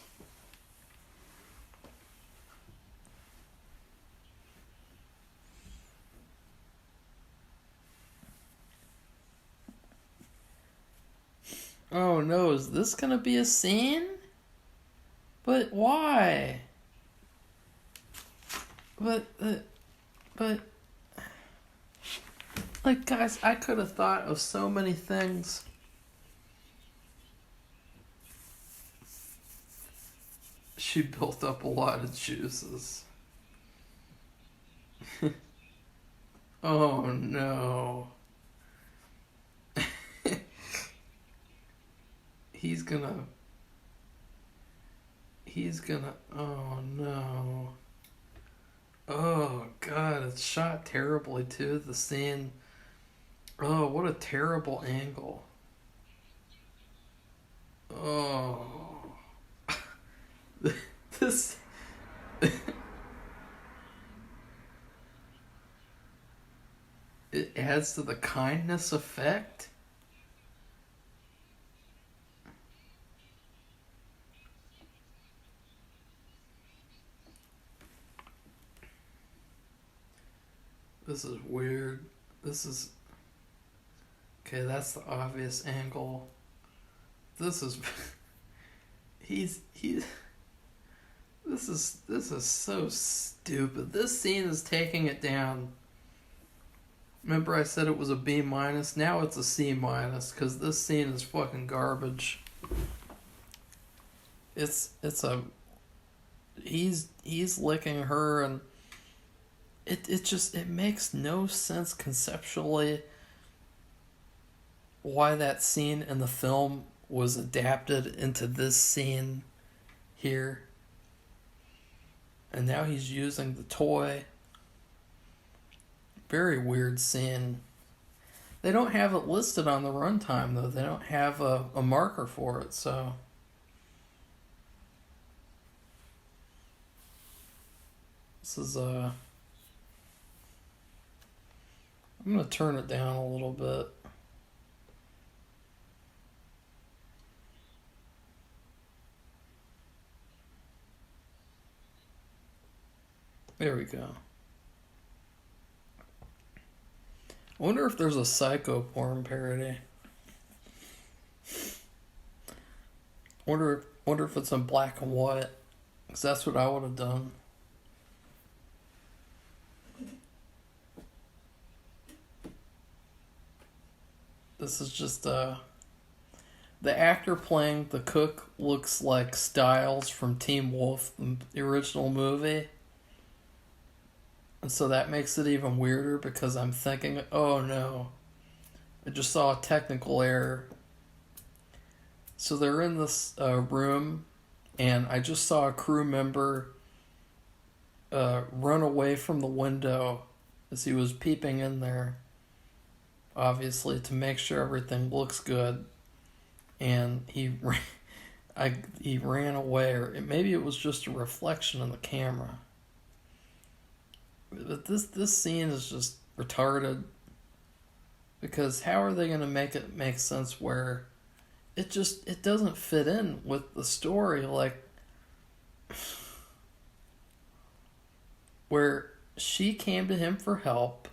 Oh no, is this gonna be a scene? But why? But, like, guys, I could have thought of so many things. She built up a lot of juices. Oh no. He's gonna, oh no. Oh god, it's shot terribly too, the scene. Oh, what a terrible angle. Oh. This. It adds to the kindness effect. This is weird. This is... Okay, that's the obvious angle. This is... He's... This is so stupid. This scene is taking it down. Remember I said it was a B minus? Now it's a C minus, because this scene is fucking garbage. It's a... He's licking her, and it makes no sense conceptually why that scene in the film was adapted into this scene here. And now he's using the toy. Very weird scene. They don't have it listed on the runtime, though. They don't have a marker for it, so... This is, I'm gonna turn it down a little bit. There we go. I wonder if there's a psycho porn parody. Wonder if it's in black and white. 'Cause that's what I would have done. This is just the actor playing the cook looks like Styles from Teen Wolf, the original movie. And so that makes it even weirder because I'm thinking, oh no, I just saw a technical error. So they're in this room, and I just saw a crew member run away from the window as he was peeping in there, obviously to make sure everything looks good. And he ran away, or maybe it was just a reflection in the camera. But this scene is just retarded, because how are they going to make it make sense where it doesn't fit in with the story, like where she came to him for help.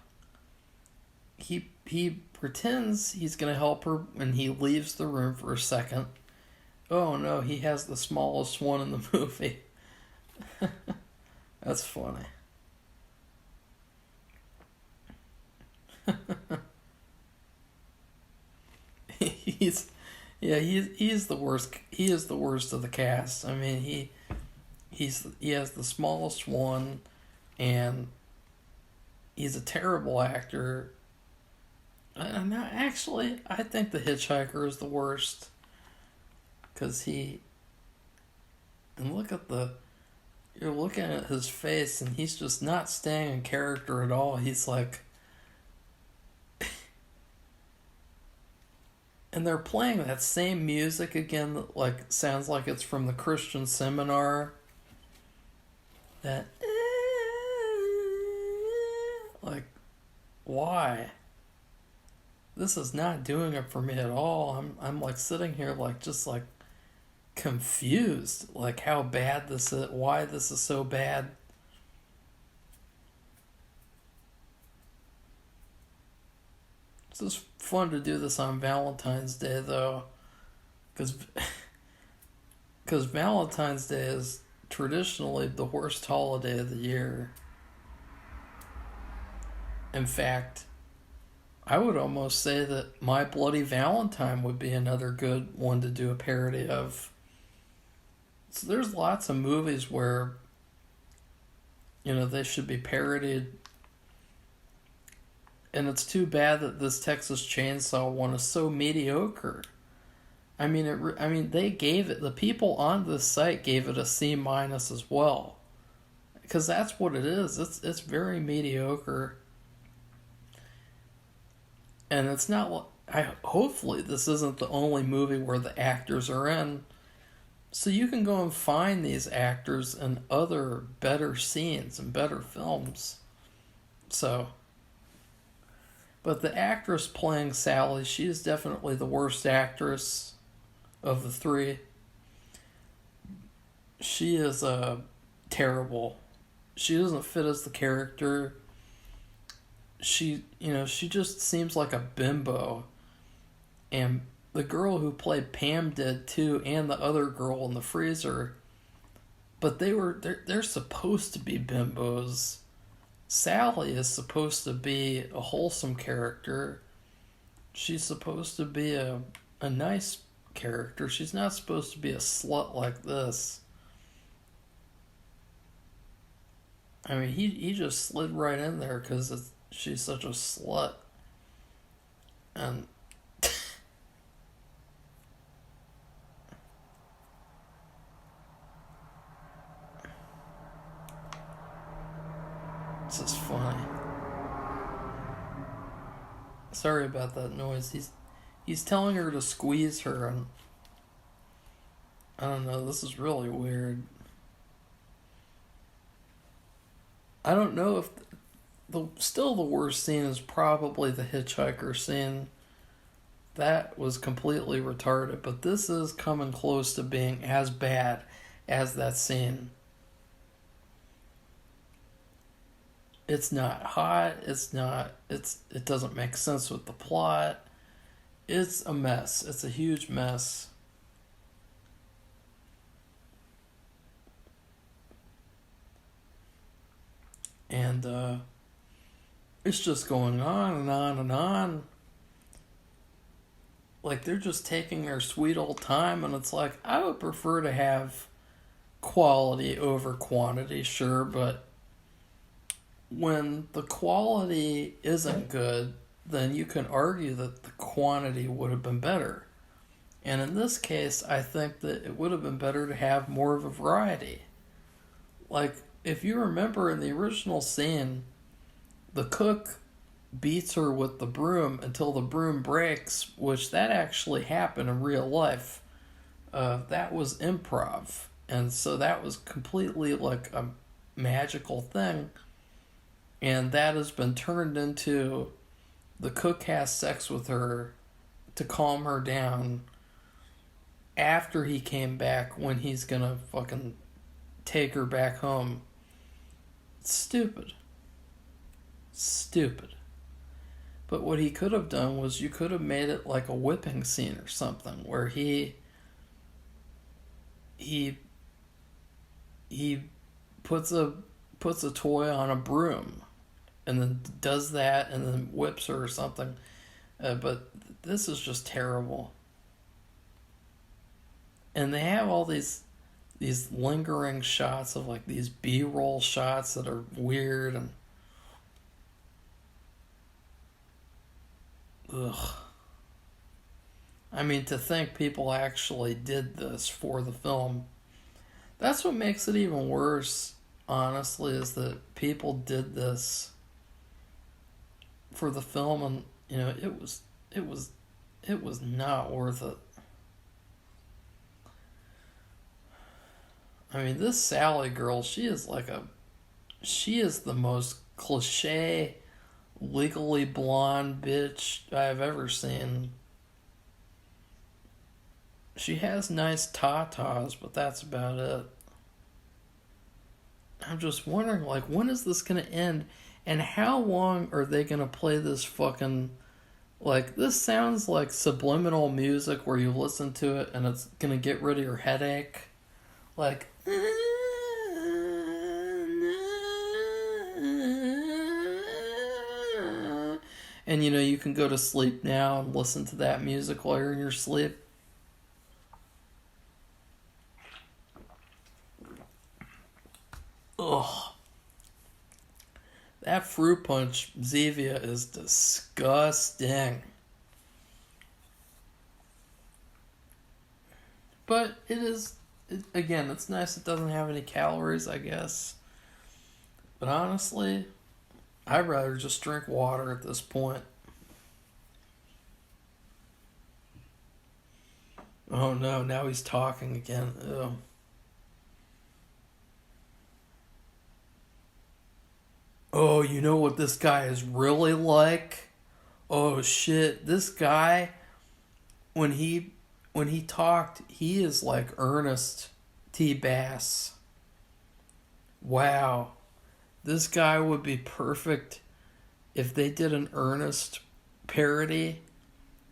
He pretends he's going to help her, and he leaves the room for a second. Oh no, he has the smallest one in the movie. That's funny. he's the worst. He is the worst of the cast. I mean, he has the smallest one, and he's a terrible actor. I think the Hitchhiker is the worst, because and you're looking at his face, and he's just not staying in character at all. He's like, and they're playing that same music again that like sounds like it's from the Christian Seminar. That like, why? This is not doing it for me at all. I'm like sitting here like just like confused, like how bad this is, why this is so bad. It's just fun to do this on Valentine's Day though, because Valentine's Day is traditionally the worst holiday of the year. In fact, I would almost say that My Bloody Valentine would be another good one to do a parody of. So there's lots of movies where, they should be parodied. And it's too bad that this Texas Chainsaw one is so mediocre. I mean, they gave it, the people on this site gave it a C- as well. Because that's what it is. It's very mediocre. And it's not. Hopefully, this isn't the only movie where the actors are in. So you can go and find these actors in other better scenes and better films. So, but the actress playing Sally, she is definitely the worst actress of the three. She is terrible. She doesn't fit as the character. She just seems like a bimbo. And the girl who played Pam did too, and the other girl in the freezer. But they're supposed to be bimbos. Sally is supposed to be a wholesome character. She's supposed to be a nice character. She's not supposed to be a slut like this. I mean, he just slid right in there because she's such a slut. And this is funny. Sorry about that noise. He's telling her to squeeze her, and I don't know, this is really weird. I don't know if still the worst scene is probably the hitchhiker scene. That was completely retarded, but this is coming close to being as bad as that scene. It's not hot, it doesn't make sense with the plot. It's a mess. It's a huge mess. And it's just going on and on and on. Like, they're just taking their sweet old time, and it's like, I would prefer to have quality over quantity, sure, but when the quality isn't good, then you can argue that the quantity would have been better. And in this case, I think that it would have been better to have more of a variety. Like, if you remember in the original scene, the cook beats her with the broom until the broom breaks, which that actually happened in real life. That was improv. And so that was completely like a magical thing. And that has been turned into the cook has sex with her to calm her down after he came back when he's gonna fucking take her back home. Stupid. Stupid. But what he could have done was you could have made it like a whipping scene or something where he puts a toy on a broom and then does that and then whips her or something. But this is just terrible. And they have all these lingering shots of like these B-roll shots that are weird and ugh. I mean, to think people actually did this for the film. That's what makes it even worse, honestly, is that people did this for the film, and you know, it was not worth it. I mean, this Sally girl, she is the most cliche, legally blonde bitch I've ever seen. She has nice tatas, but that's about it. I'm just wondering, like, when is this gonna end? And how long are they gonna play this fucking... Like, this sounds like subliminal music where you listen to it and it's gonna get rid of your headache. Like... And, you know, you can go to sleep now and listen to that music while you're in your sleep. Ugh. That fruit punch Zevia is disgusting. But again, it's nice it doesn't have any calories, I guess. But honestly, I'd rather just drink water at this point. Oh no, now he's talking again. Ew. Oh, you know what this guy is really like? Oh shit, this guy, when he talked, he is like Ernest T. Bass. Wow. This guy would be perfect if they did an Ernest parody.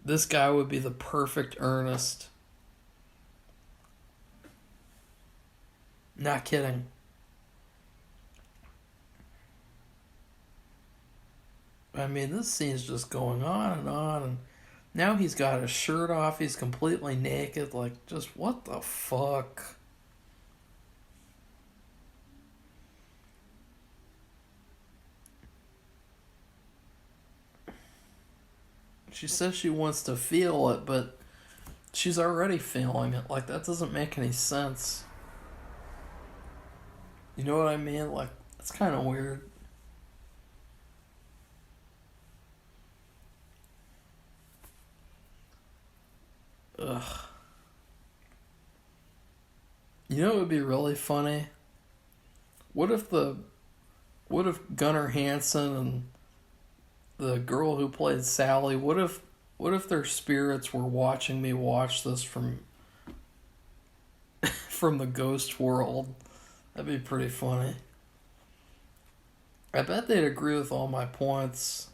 This guy would be the perfect Ernest. Not kidding. I mean, this scene's just going on and on, and now he's got his shirt off, he's completely naked, like, just what the fuck? She says she wants to feel it, but she's already feeling it, like, that doesn't make any sense. You know what I mean? Like, it's kind of weird. Ugh. You know what would be really funny? What if Gunnar Hansen and the girl who played Sally, what if their spirits were watching me watch this from from the ghost world? That'd be pretty funny. I bet they'd agree with all my points.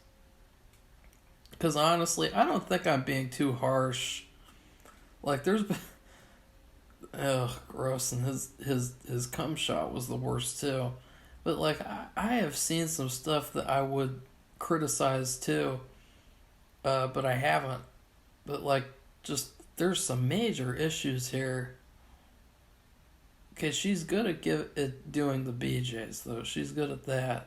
Because honestly, I don't think I'm being too harsh. Like, there's been... Ugh, gross. And his cum shot was the worst, too. But like I have seen some stuff that I would criticize too, but I haven't. But like, just there's some major issues here. Okay, she's good at doing the BJs though. She's good at that.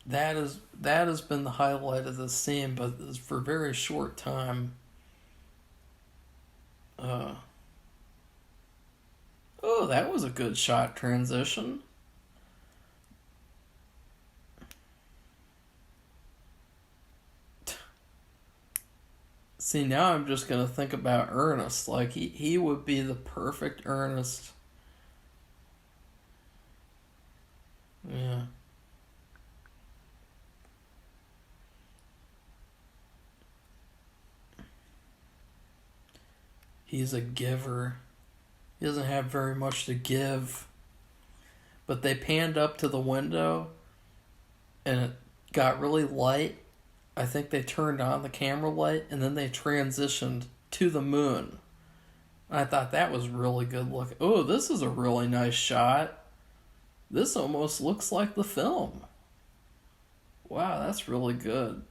that has been the highlight of this scene, but it's for a very short time. Uh, oh, that was a good shot transition. See, now I'm just gonna think about Ernest. Like he would be the perfect Ernest. Yeah. He's a giver. He doesn't have very much to give. But they panned up to the window and it got really light. I think they turned on the camera light and then they transitioned to the moon. I thought that was really good look. Oh, this is a really nice shot. This almost looks like the film. Wow, that's really good.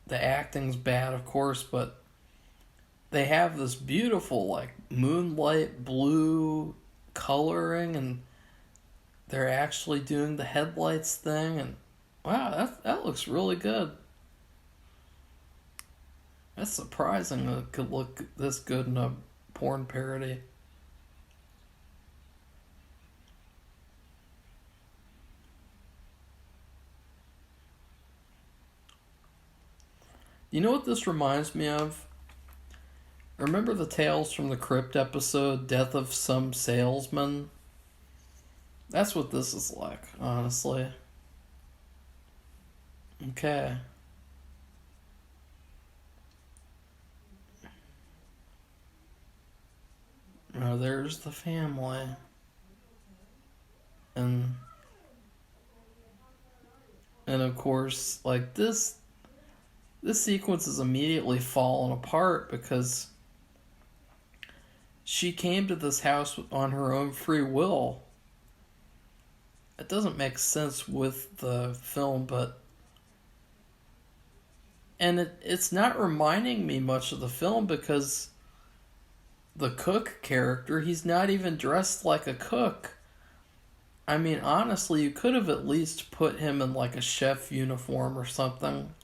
The acting's bad, of course, but they have this beautiful, like, moonlight blue coloring, and they're actually doing the headlights thing, and wow, that looks really good. That's surprising that it could look this good in a porn parody. You know what this reminds me of? Remember the Tales from the Crypt episode, Death of Some Salesman? That's what this is like, honestly. Okay. Now there's the family. And of course, like this sequence is immediately falling apart because she came to this house on her own free will. It doesn't make sense with the film, but and it's not reminding me much of the film because the cook character, he's not even dressed like a cook. I mean, honestly, you could have at least put him in like a chef uniform or something.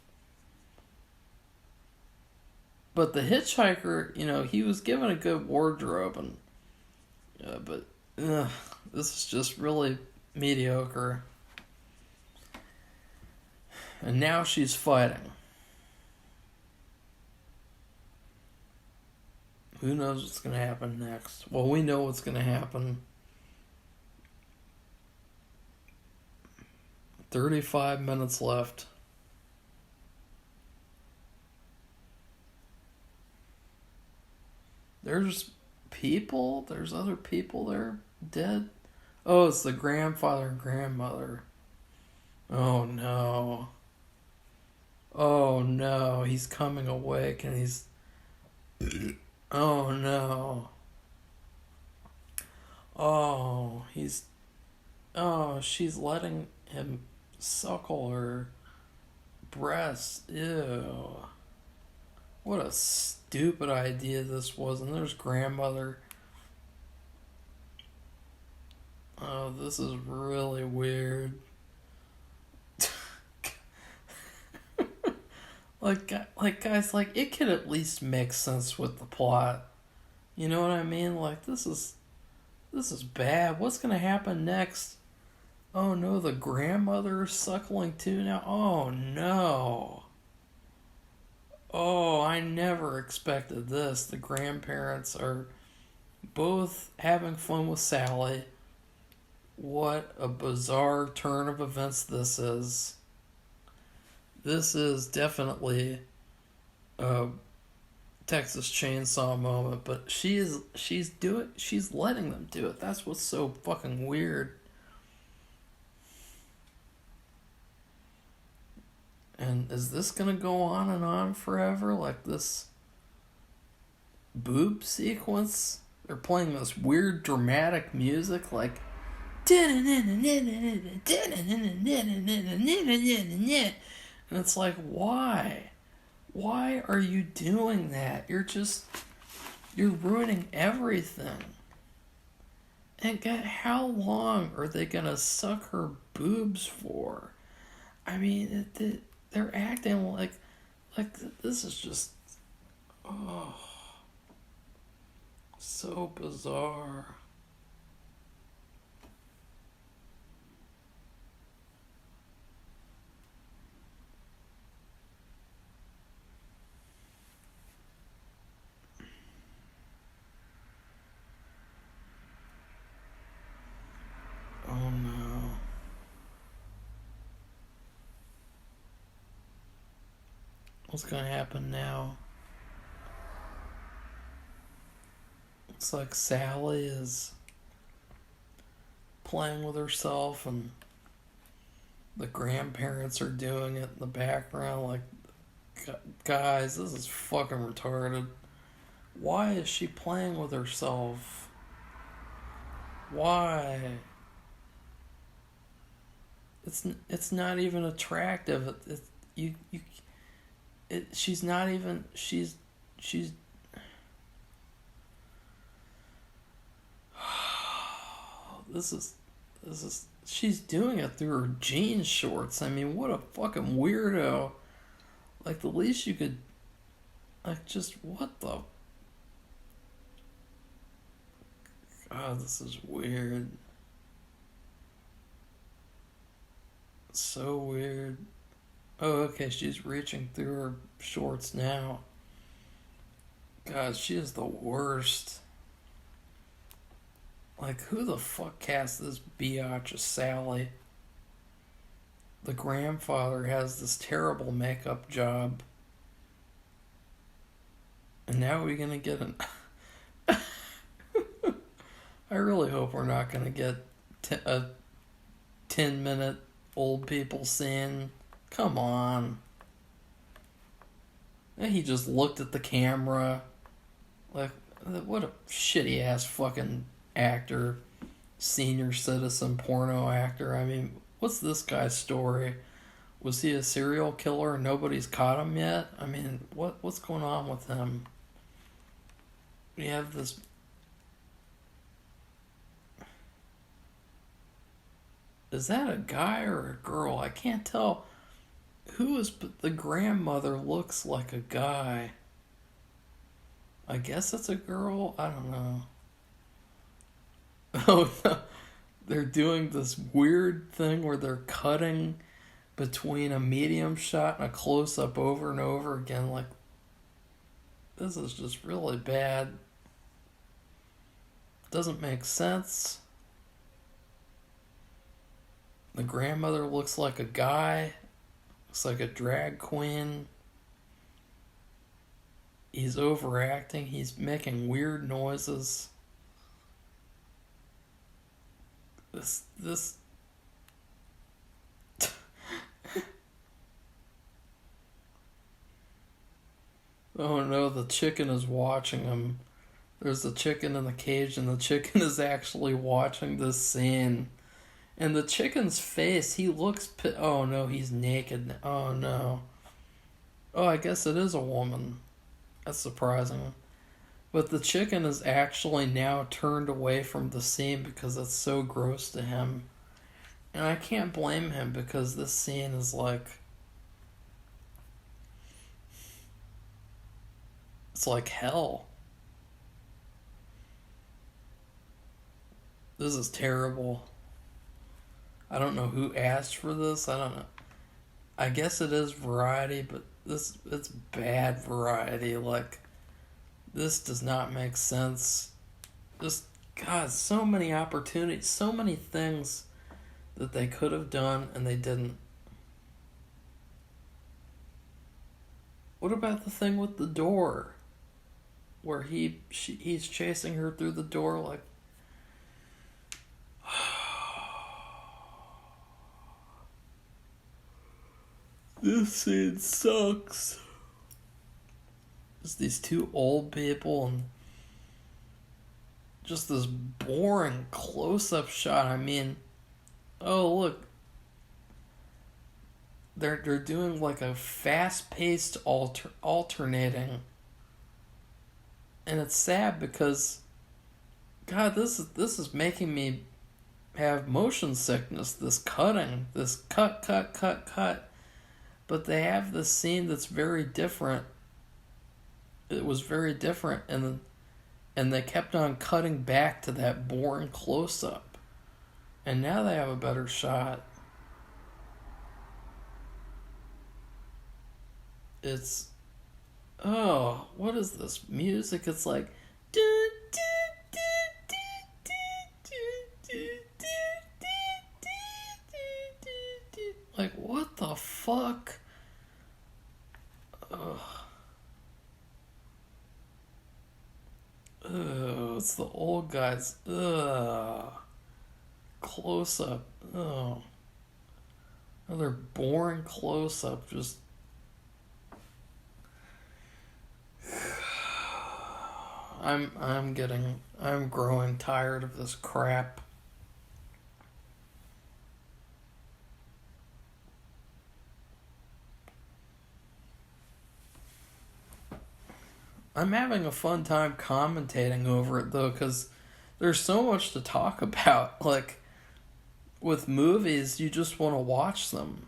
But the hitchhiker, he was given a good wardrobe, and but this is just really mediocre. And now she's fighting. Who knows what's going to happen next? Well, we know what's going to happen. 35 minutes left. There's people. There's other people there dead. Oh, it's the grandfather and grandmother. Oh no. Oh no. He's coming awake and he's. Oh no. Oh, he's. Oh, she's letting him suckle her breast. Ew. What a stupid idea this was. And there's grandmother. Oh, this is really weird. like guys, like it could at least make sense with the plot. You know what I mean? Like this is bad. What's gonna happen next? Oh no, the grandmother is suckling too now. Oh no. Oh, I never expected this. The grandparents are both having fun with Sally. What a bizarre turn of events this is. This is definitely a Texas Chainsaw moment, but she's letting them do it. That's what's so fucking weird. And is this gonna go on and on forever? Like this boob sequence? They're playing this weird dramatic music like and it's like, why? Why are you doing that? You're ruining everything. And how long are they gonna suck her boobs for? I mean, they're acting like this is just, oh, so bizarre. Oh no. What's gonna happen now? Looks like Sally is playing with herself and the grandparents are doing it in the background. Like, guys, this is fucking retarded. Why is she playing with herself? Why? It's not even attractive. She's not even, she's this is she's doing it through her jean shorts. I mean, what a fucking weirdo. Like, the least you could, like, just, what the, God, this is weird. So weird. Oh, okay, she's reaching through her shorts now. God, she is the worst. Like, who the fuck cast this biatch as Sally? The grandfather has this terrible makeup job. And now we're gonna get an... I really hope we're not gonna get a 10-minute old people scene. Come on. And he just looked at the camera. Like, what a shitty ass fucking actor. Senior citizen porno actor. I mean, what's this guy's story? Was he a serial killer and nobody's caught him yet? I mean, what's going on with him? We have this... Is that a guy or a girl? I can't tell. Who is... But the grandmother looks like a guy. I guess it's a girl? I don't know. Oh, no. They're doing this weird thing where they're cutting between a medium shot and a close-up over and over again. Like, this is just really bad. Doesn't make sense. The grandmother looks like a guy. Looks like a drag queen. He's overacting. He's making weird noises. This Oh no, the chicken is watching him. There's a chicken in the cage and the chicken is actually watching this scene. And the chicken's face, he looks... Oh no, he's naked. Oh no. Oh, I guess it is a woman. That's surprising. But the chicken is actually now turned away from the scene because it's so gross to him. And I can't blame him because this scene is like... It's like hell. This is terrible. I don't know who asked for this. I don't know. I guess it is variety, but it's bad variety. Like, this does not make sense. Just, God, so many opportunities, so many things that they could have done and they didn't. What about the thing with the door? Where he's chasing her through the door like... This scene sucks. Just these two old people and just this boring close-up shot. I mean, oh look, they're doing like a fast-paced alternating, and it's sad because, God, this is making me have motion sickness, this cutting, this cut. But they have this scene that's very different. It was very different, and they kept on cutting back to that boring close up. And now they have a better shot. It's, oh, what is this music? It's like, like, what the fuck? Ugh. Ugh, it's the old guys. Ugh. Close up. Ugh. Another boring close up. Just. I'm growing tired of this crap. I'm having a fun time commentating over it though, because there's so much to talk about. Like, with movies, you just want to watch them.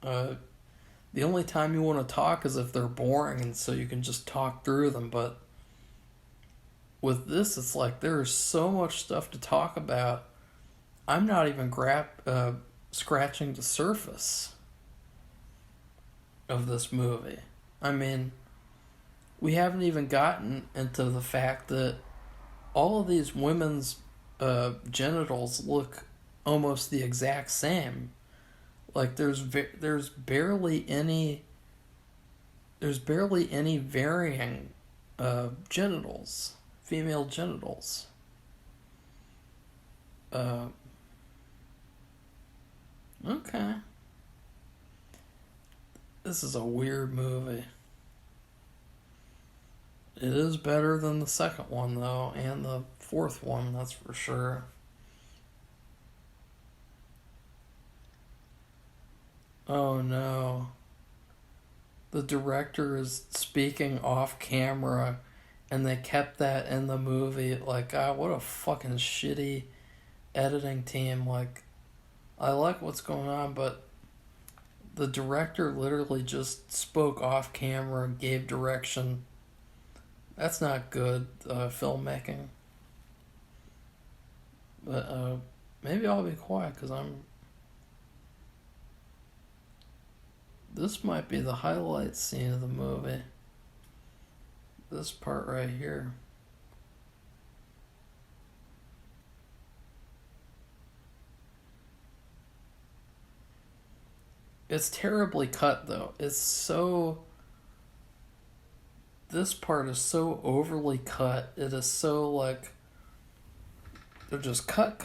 The only time you want to talk is if they're boring, and so you can just talk through them. But with this, it's like there's so much stuff to talk about. I'm not even scratching the surface of this movie. I mean, we haven't even gotten into the fact that all of these women's genitals look almost the exact same. Like there's barely any varying genitals, female genitals. Okay. This is a weird movie. It is better than the second one, though, and the fourth one, that's for sure. Oh no. The director is speaking off camera, and they kept that in the movie. Like, God, what a fucking shitty editing team. Like, I like what's going on, but the director literally just spoke off camera, gave direction. That's not good filmmaking. But maybe I'll be quiet because this might be the highlight scene of the movie. This part right here. It's terribly cut though. This part is so overly cut. It is so like, they're just cut.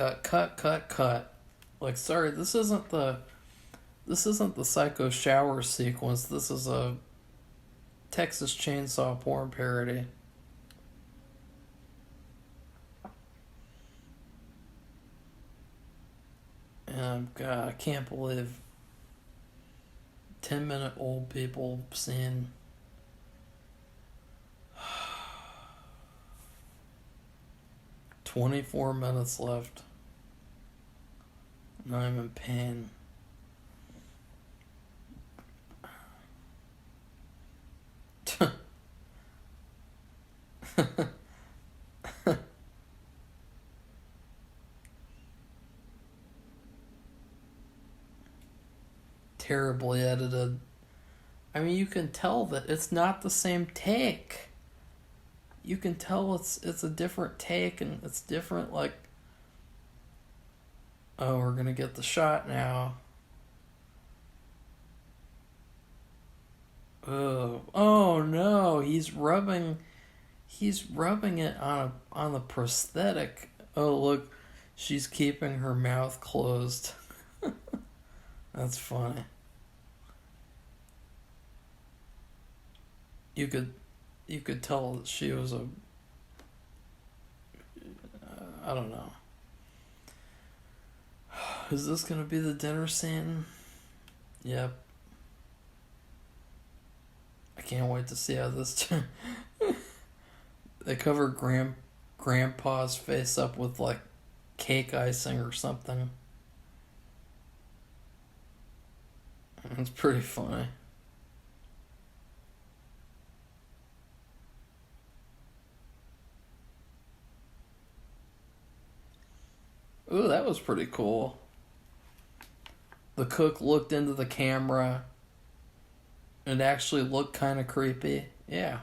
Like, sorry, this isn't the Psycho shower sequence. This is a Texas Chainsaw Porn parody. And God, I can't believe 10-minute old people scene. 24 minutes left. And I'm in pain. Terribly edited. I mean, you can tell that it's not the same take. You can tell it's a different take, and it's different, like, oh, we're gonna get the shot now. Oh no, he's rubbing it on the prosthetic. Oh look, she's keeping her mouth closed. That's funny. You could tell that she was I don't know. Is this gonna be the dinner scene? Yep. I can't wait to see how this they cover Grandpa's face up with like cake icing or something. It's pretty funny. Ooh, that was pretty cool. The cook looked into the camera and actually looked kind of creepy. Yeah.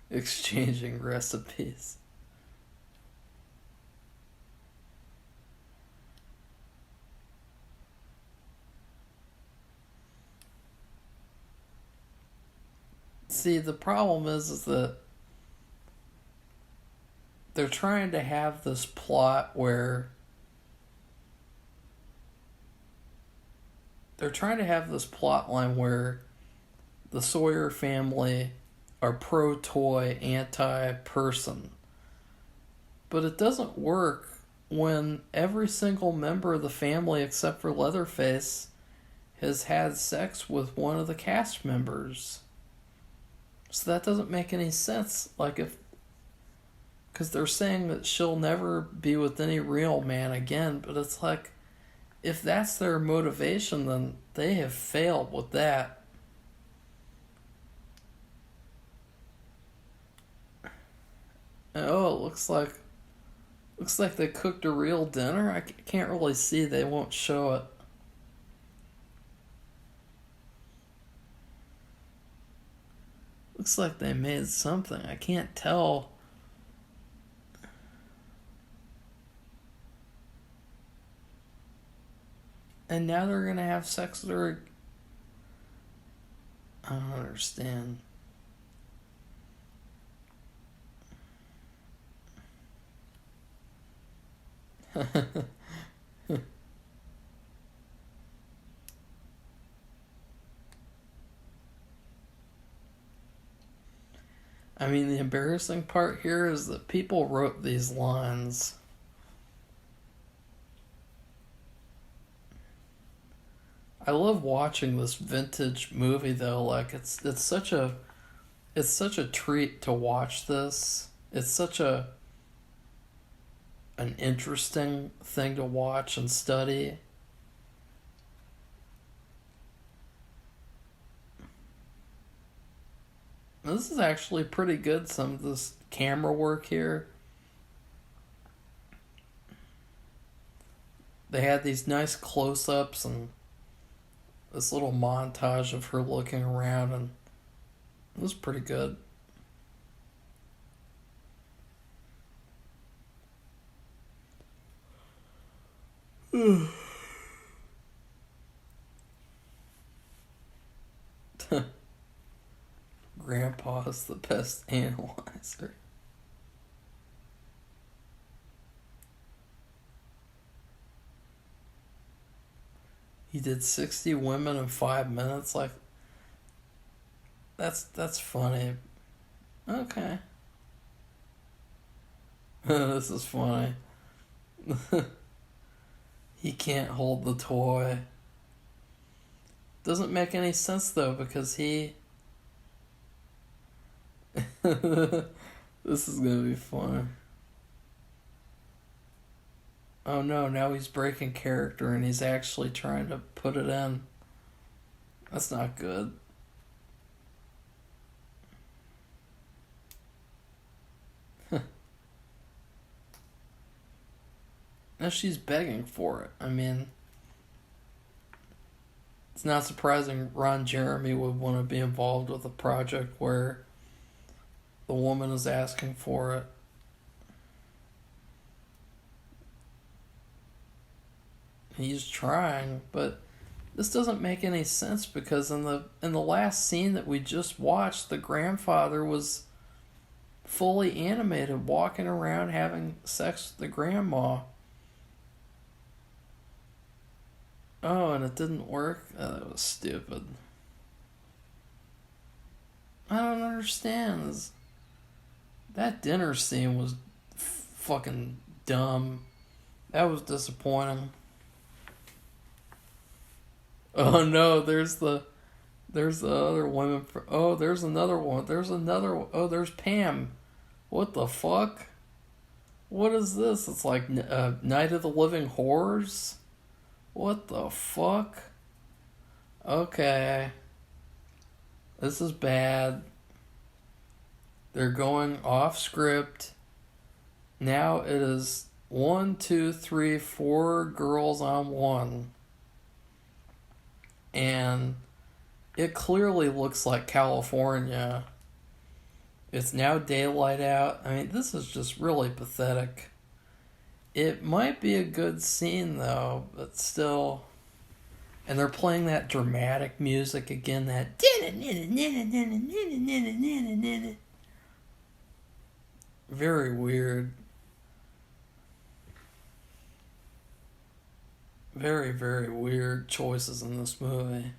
Exchanging recipes. See, the problem is that they're trying to have this plot where they're trying to have this plot line where the Sawyer family are pro-toy, anti-person. But it doesn't work when every single member of the family except for Leatherface has had sex with one of the cast members. So that doesn't make any sense. Like, if, because they're saying that she'll never be with any real man again, but it's like, if that's their motivation, then they have failed with that. Oh, it looks like they cooked a real dinner. I can't really see. They won't show it. Looks like they made something. I can't tell. And now they're gonna have sex with her. I don't understand. I mean, the embarrassing part here is that people wrote these lines. I love watching this vintage movie though. Like, it's such a treat to watch this. It's such an interesting thing to watch and study. This is actually pretty good, some of this camera work here. They had these nice close ups and this little montage of her looking around, and it was pretty good. Grandpa's the best analyzer. He did 60 women in 5 minutes. Like, that's funny. Okay. This is funny. He can't hold the toy. Doesn't make any sense though, because he. This is gonna be fun. Oh no, now he's breaking character and he's actually trying to put it in. That's not good. Now she's begging for it. I mean, it's not surprising Ron Jeremy would want to be involved with a project where the woman is asking for it. He's trying, but this doesn't make any sense because in the last scene that we just watched, the grandfather was fully animated, walking around having sex with the grandma. Oh, and it didn't work? Oh, that was stupid. I don't understand. That dinner scene was fucking dumb. That was disappointing. Oh no, there's the other woman. Oh, there's another one. Oh, there's Pam. What the fuck? What is this? It's like Night of the Living Horrors? What the fuck? Okay. This is bad. They're going off script. Now it is 1, 2, 3, 4 girls on one. And it clearly looks like California. It's now daylight out. I mean, this is just really pathetic. It might be a good scene, though, but still. And they're playing that dramatic music again, that. Very weird. Very, very weird choices in this movie.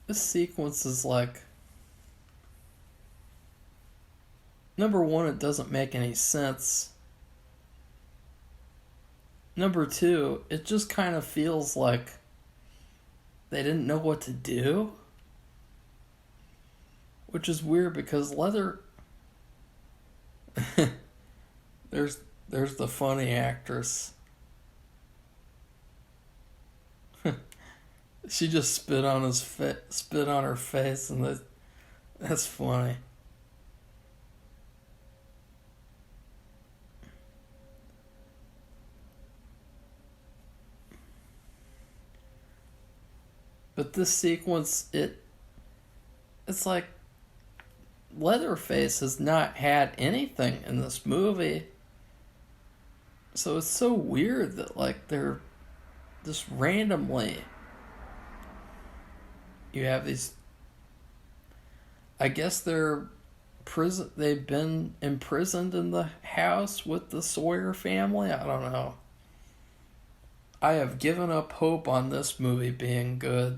This sequence is like, number one, it doesn't make any sense. Number two, it just kind of feels like they didn't know what to do. Which is weird because there's the funny actress. She just spit on her face, and that's funny. But this sequence, it's like Leatherface has not had anything in this movie. So it's so weird that like they're just randomly, you have these, I guess they've been imprisoned in the house with the Sawyer family. I don't know. I have given up hope on this movie being good.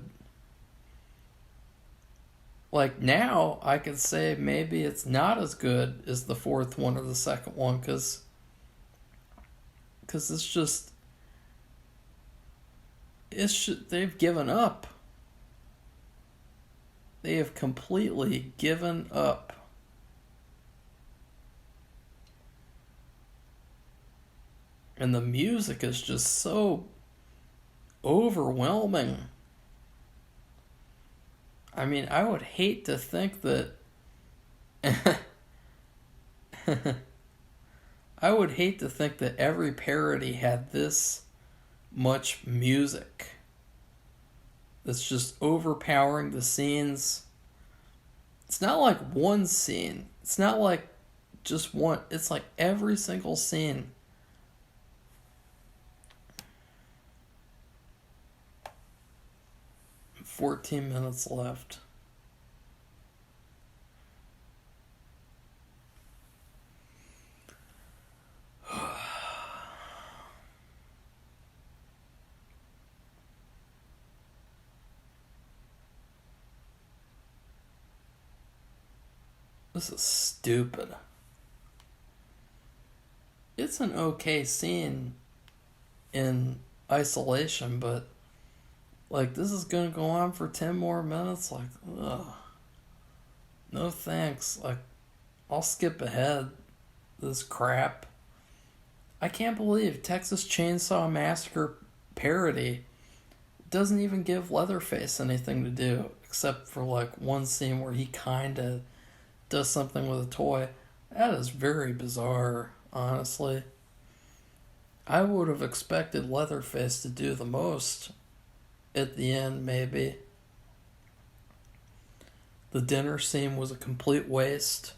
Like now, I could say maybe it's not as good as the fourth one or the second one, because it's just, they've given up. They have completely given up. And the music is just so overwhelming. I mean, I would hate to think that I would hate to think that every parody had this much music that's just overpowering the scenes. It's not like one scene. It's not like just one. It's like every single scene. "14 minutes left." This is stupid. It's an okay scene in isolation, but like this is gonna go on for 10 more minutes. Like, ugh. No thanks. Like, I'll skip ahead this crap. I can't believe Texas Chainsaw Massacre Parody doesn't even give Leatherface anything to do except for like one scene where he kinda does something with a toy. That is very bizarre, honestly. I would have expected Leatherface to do the most at the end, maybe. The dinner scene was a complete waste.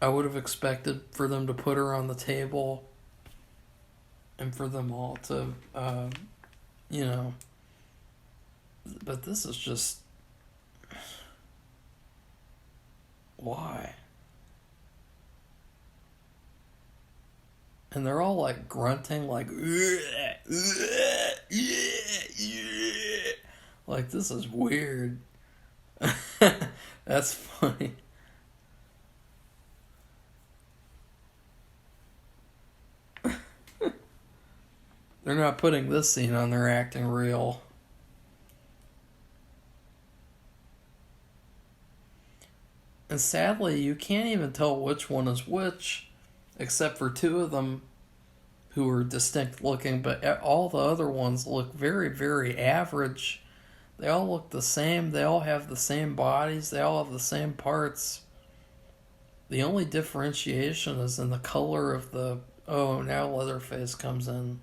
I would have expected for them to put her on the table and for them all to, But this is just... Why? And they're all like grunting, like... Like, this is weird. That's funny. They're not putting this scene on, they're acting real. And sadly, you can't even tell which one is which, except for two of them who are distinct looking, but all the other ones look very, very average. They all look the same, they all have the same bodies, they all have the same parts. The only differentiation is in the color of the... Oh, now Leatherface comes in.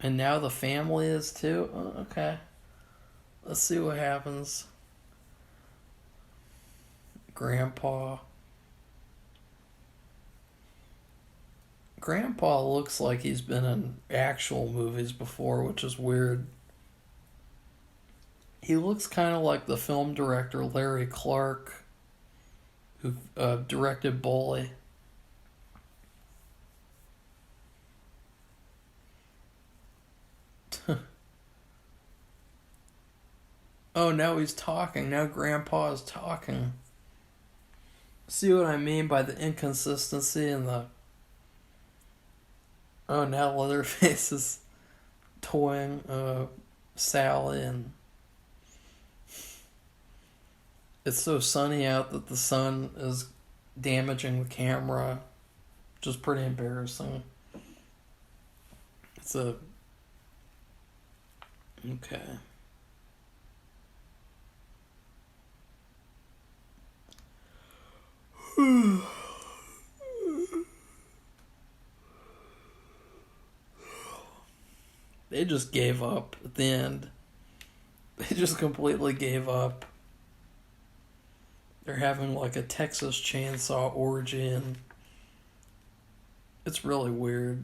And now the family is too? Oh, okay. Let's see what happens. Grandpa. Grandpa looks like he's been in actual movies before, which is weird. He looks kind of like the film director Larry Clark, who directed Bully. Oh, now he's talking. Now Grandpa is talking. See what I mean by the inconsistency and the... Oh, now Leatherface is toying Sally, and it's so sunny out that the sun is damaging the camera, which is pretty embarrassing. It's a... Okay. They just gave up at the end. They just completely gave up. They're having like a Texas Chainsaw orgy, and it's really weird.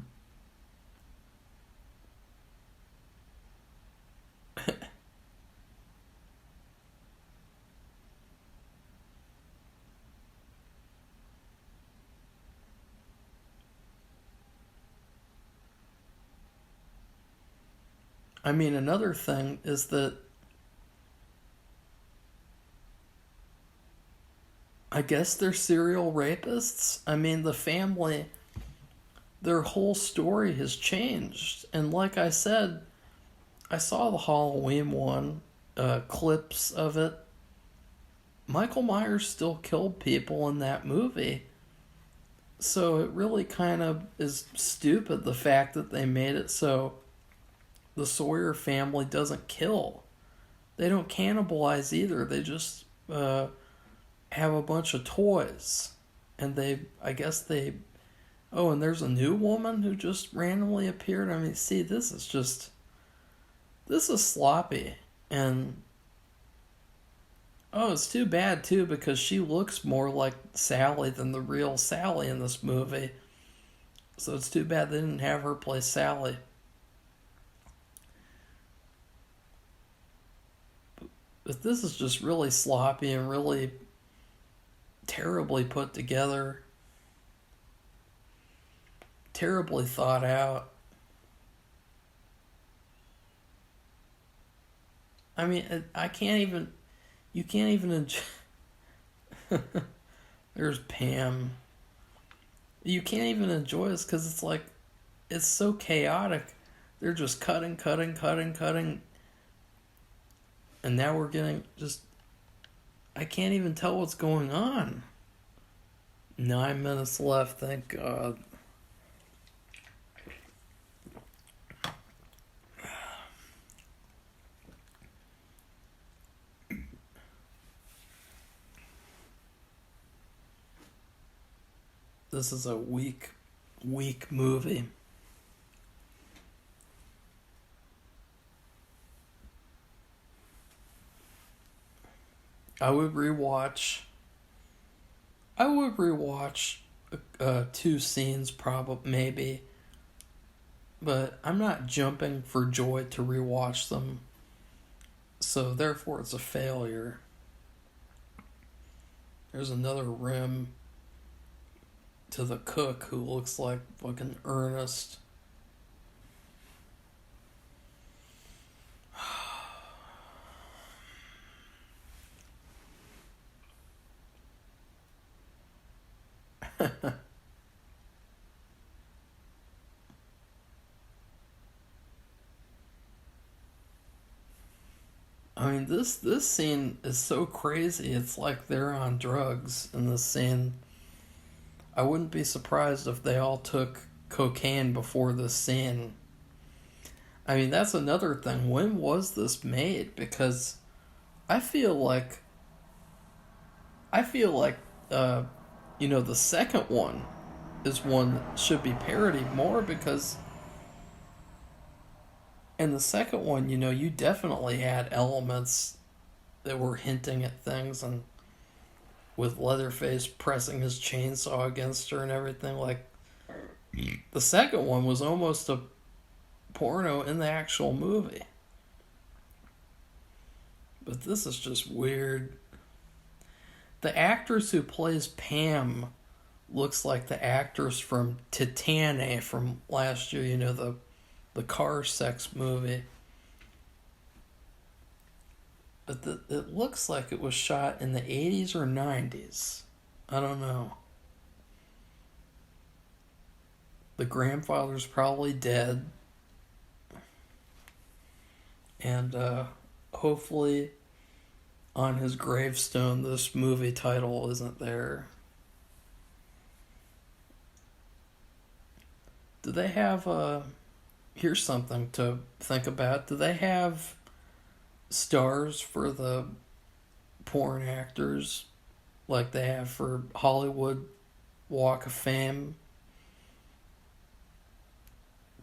I mean, another thing is that I guess they're serial rapists. I mean, the family, their whole story has changed. And like I said, I saw the Halloween one, clips of it. Michael Myers still killed people in that movie. So it really kind of is stupid, the fact that they made it so the Sawyer family doesn't kill. They don't cannibalize either. They just have a bunch of toys. And I guess they... Oh, and there's a new woman who just randomly appeared. I mean, see, this is sloppy. And... Oh, it's too bad, too, because she looks more like Sally than the real Sally in this movie. So it's too bad they didn't have her play Sally. But this is just really sloppy and really terribly put together. Terribly thought out. I mean, I can't even... You can't even enjoy... There's Pam. You can't even enjoy this because it's like... It's so chaotic. They're just cutting. And now we're getting just... I can't even tell what's going on. 9 minutes left, thank God. This is a weak movie. I would rewatch 2 scenes, probably, maybe. but I'm not jumping for joy to rewatch them, so therefore it's a failure. There's another rim to the cook who looks like fucking Ernest. I mean, this scene is so crazy. It's like they're on drugs in this scene. I wouldn't be surprised if they all took cocaine before this scene. I mean, that's another thing. When was this made? Because I feel like, I feel like, the second one is one that should be parodied more because in the second one, you definitely had elements that were hinting at things, and with Leatherface pressing his chainsaw against her and everything. Like, the second one was almost a porno in the actual movie. But this is just weird. The actress who plays Pam looks like the actress from Titane from last year, the car sex movie. But it looks like it was shot in the 80s or 90s. I don't know. The grandfather's probably dead. And hopefully on his gravestone this movie title isn't there. Do they have here's something to think about. Do they have stars for the porn actors like they have for Hollywood Walk of Fame?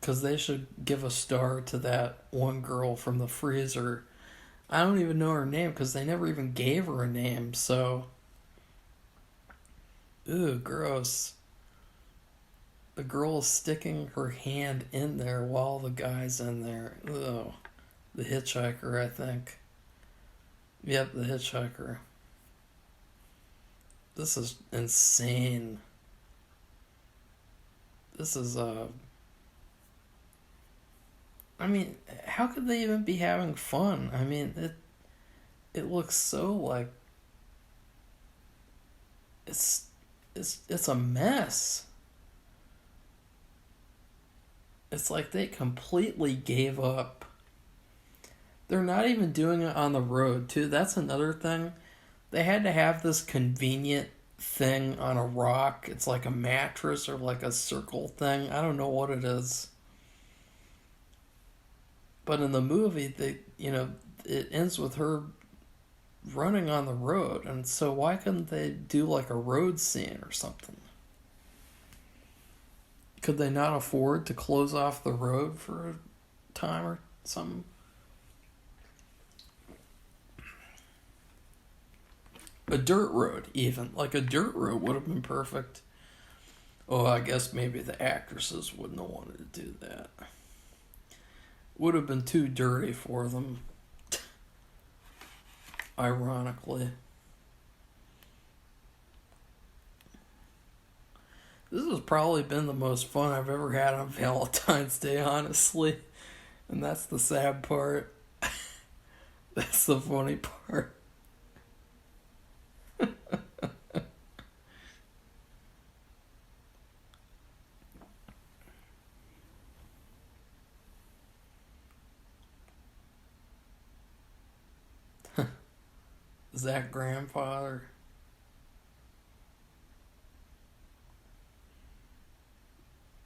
Because they should give a star to that one girl from the freezer. I don't even know her name because they never even gave her a name, so... Ooh, gross. The girl is sticking her hand in there while the guy's in there. Ugh. The hitchhiker, I think. Yep, the hitchhiker. This is insane. This is, I mean, how could they even be having fun? I mean, it looks so like... It's a mess. It's like they completely gave up. They're not even doing it on the road, too. That's another thing. They had to have this convenient thing on a rock. It's like a mattress or like a circle thing. I don't know what it is. But in the movie, it ends with her running on the road. And so why couldn't they do like a road scene or something? Could they not afford to close off the road for a time or something? A dirt road, even. Like a dirt road would have been perfect. Oh, I guess maybe the actresses wouldn't have wanted to do that. Would have been too dirty for them. Ironically. This has probably been the most fun I've ever had on Valentine's Day, honestly. And that's the sad part. That's the funny part. Is that grandfather?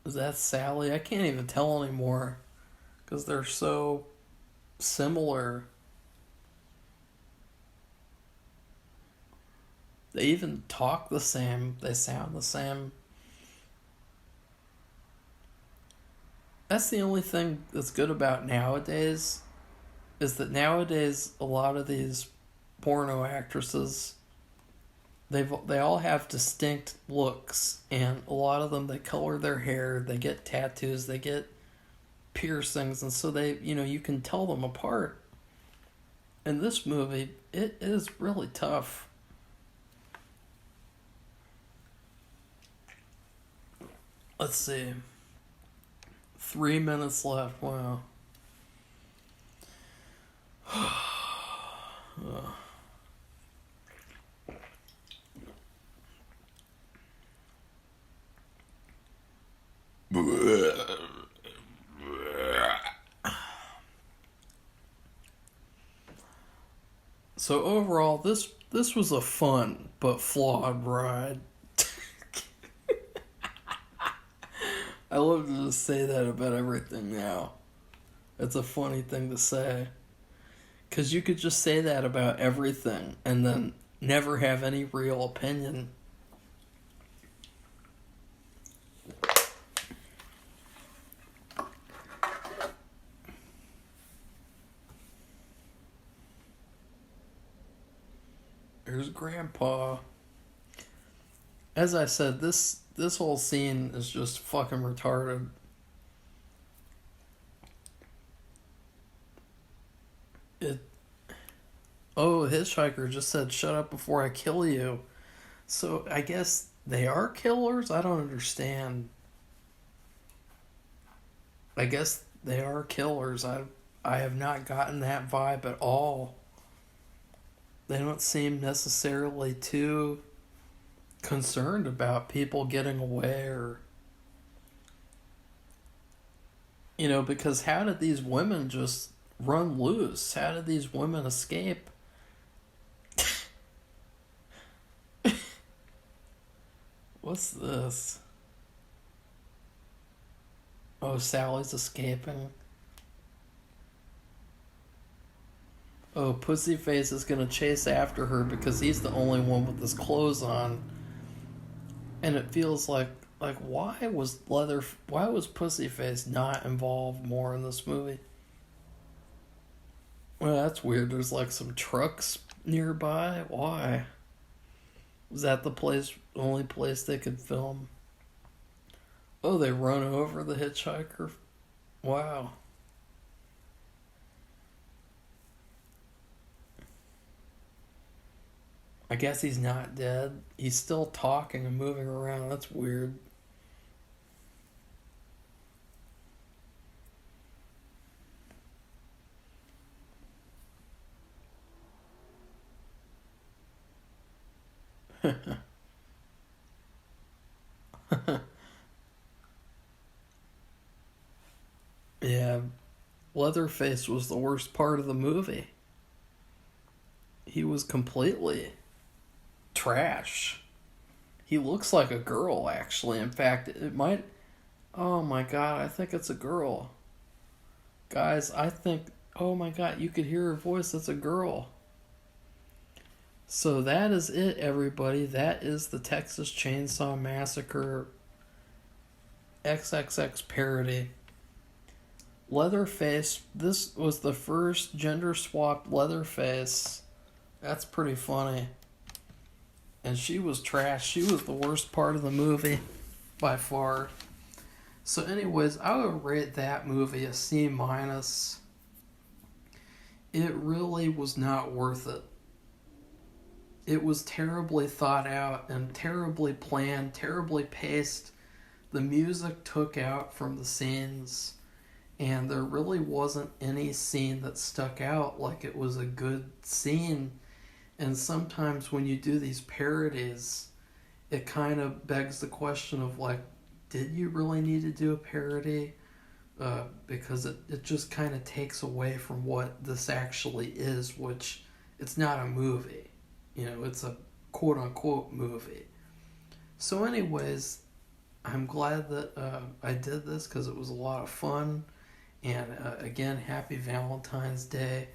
Is that Sally? I can't even tell anymore. Because they're so similar. They even talk the same. They sound the same. That's the only thing that's good about nowadays. Is that nowadays a lot of these porno actresses, they all have distinct looks, and a lot of them, they color their hair, they get tattoos, they get piercings, and so they, you can tell them apart. In this movie, it is really tough. Let's see. 3 minutes left. Wow. So overall, this was a fun but flawed ride. I love to just say that about everything now. It's a funny thing to say. Because you could just say that about everything and then never have any real opinion. There's Grandpa. As I said, this whole scene is just fucking retarded. Hitchhiker just said, "Shut up before I kill you." So I guess they are killers? I don't understand. I guess they are killers. I have not gotten that vibe at all. They don't seem necessarily too concerned about people getting away or... because how did these women just run loose? How did these women escape? What's this? Oh, Sally's escaping. Oh, Pussyface is gonna chase after her because he's the only one with his clothes on. And it feels like why was Pussyface not involved more in this movie? Well, that's weird. There's like some trucks nearby. Why? Was that the only place they could film? Oh, they run over the hitchhiker? Wow. I guess he's not dead. He's still talking and moving around. That's weird. Yeah, Leatherface was the worst part of the movie. He was completely trash. He looks like a girl, actually. In fact, it might... Oh my god, I think it's a girl. Guys, I think... Oh my god, you could hear her voice. It's a girl. So that is it, everybody. That is the Texas Chainsaw Massacre XXX parody. Leatherface. This was the first gender-swapped Leatherface. That's pretty funny. And she was trash. She was the worst part of the movie by far. So anyways, I would rate that movie a C-. It really was not worth it. It was terribly thought out and terribly planned, terribly paced. The music took out from the scenes, and there really wasn't any scene that stuck out like it was a good scene. And sometimes when you do these parodies, it kind of begs the question of like, did you really need to do a parody? Because it just kind of takes away from what this actually is, which it's not a movie. It's a quote-unquote movie. So anyways, I'm glad that I did this because it was a lot of fun. And again, happy Valentine's Day.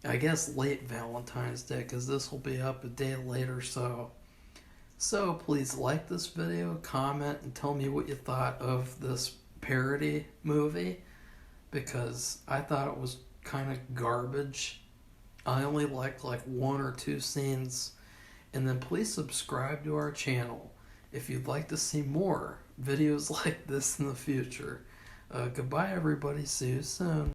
I guess late Valentine's Day because this will be up a day later. So please like this video, comment, and tell me what you thought of this parody movie, because I thought it was kind of garbage. I only liked like one or two scenes. And then please subscribe to our channel if you'd like to see more videos like this in the future. Goodbye, everybody. See you soon.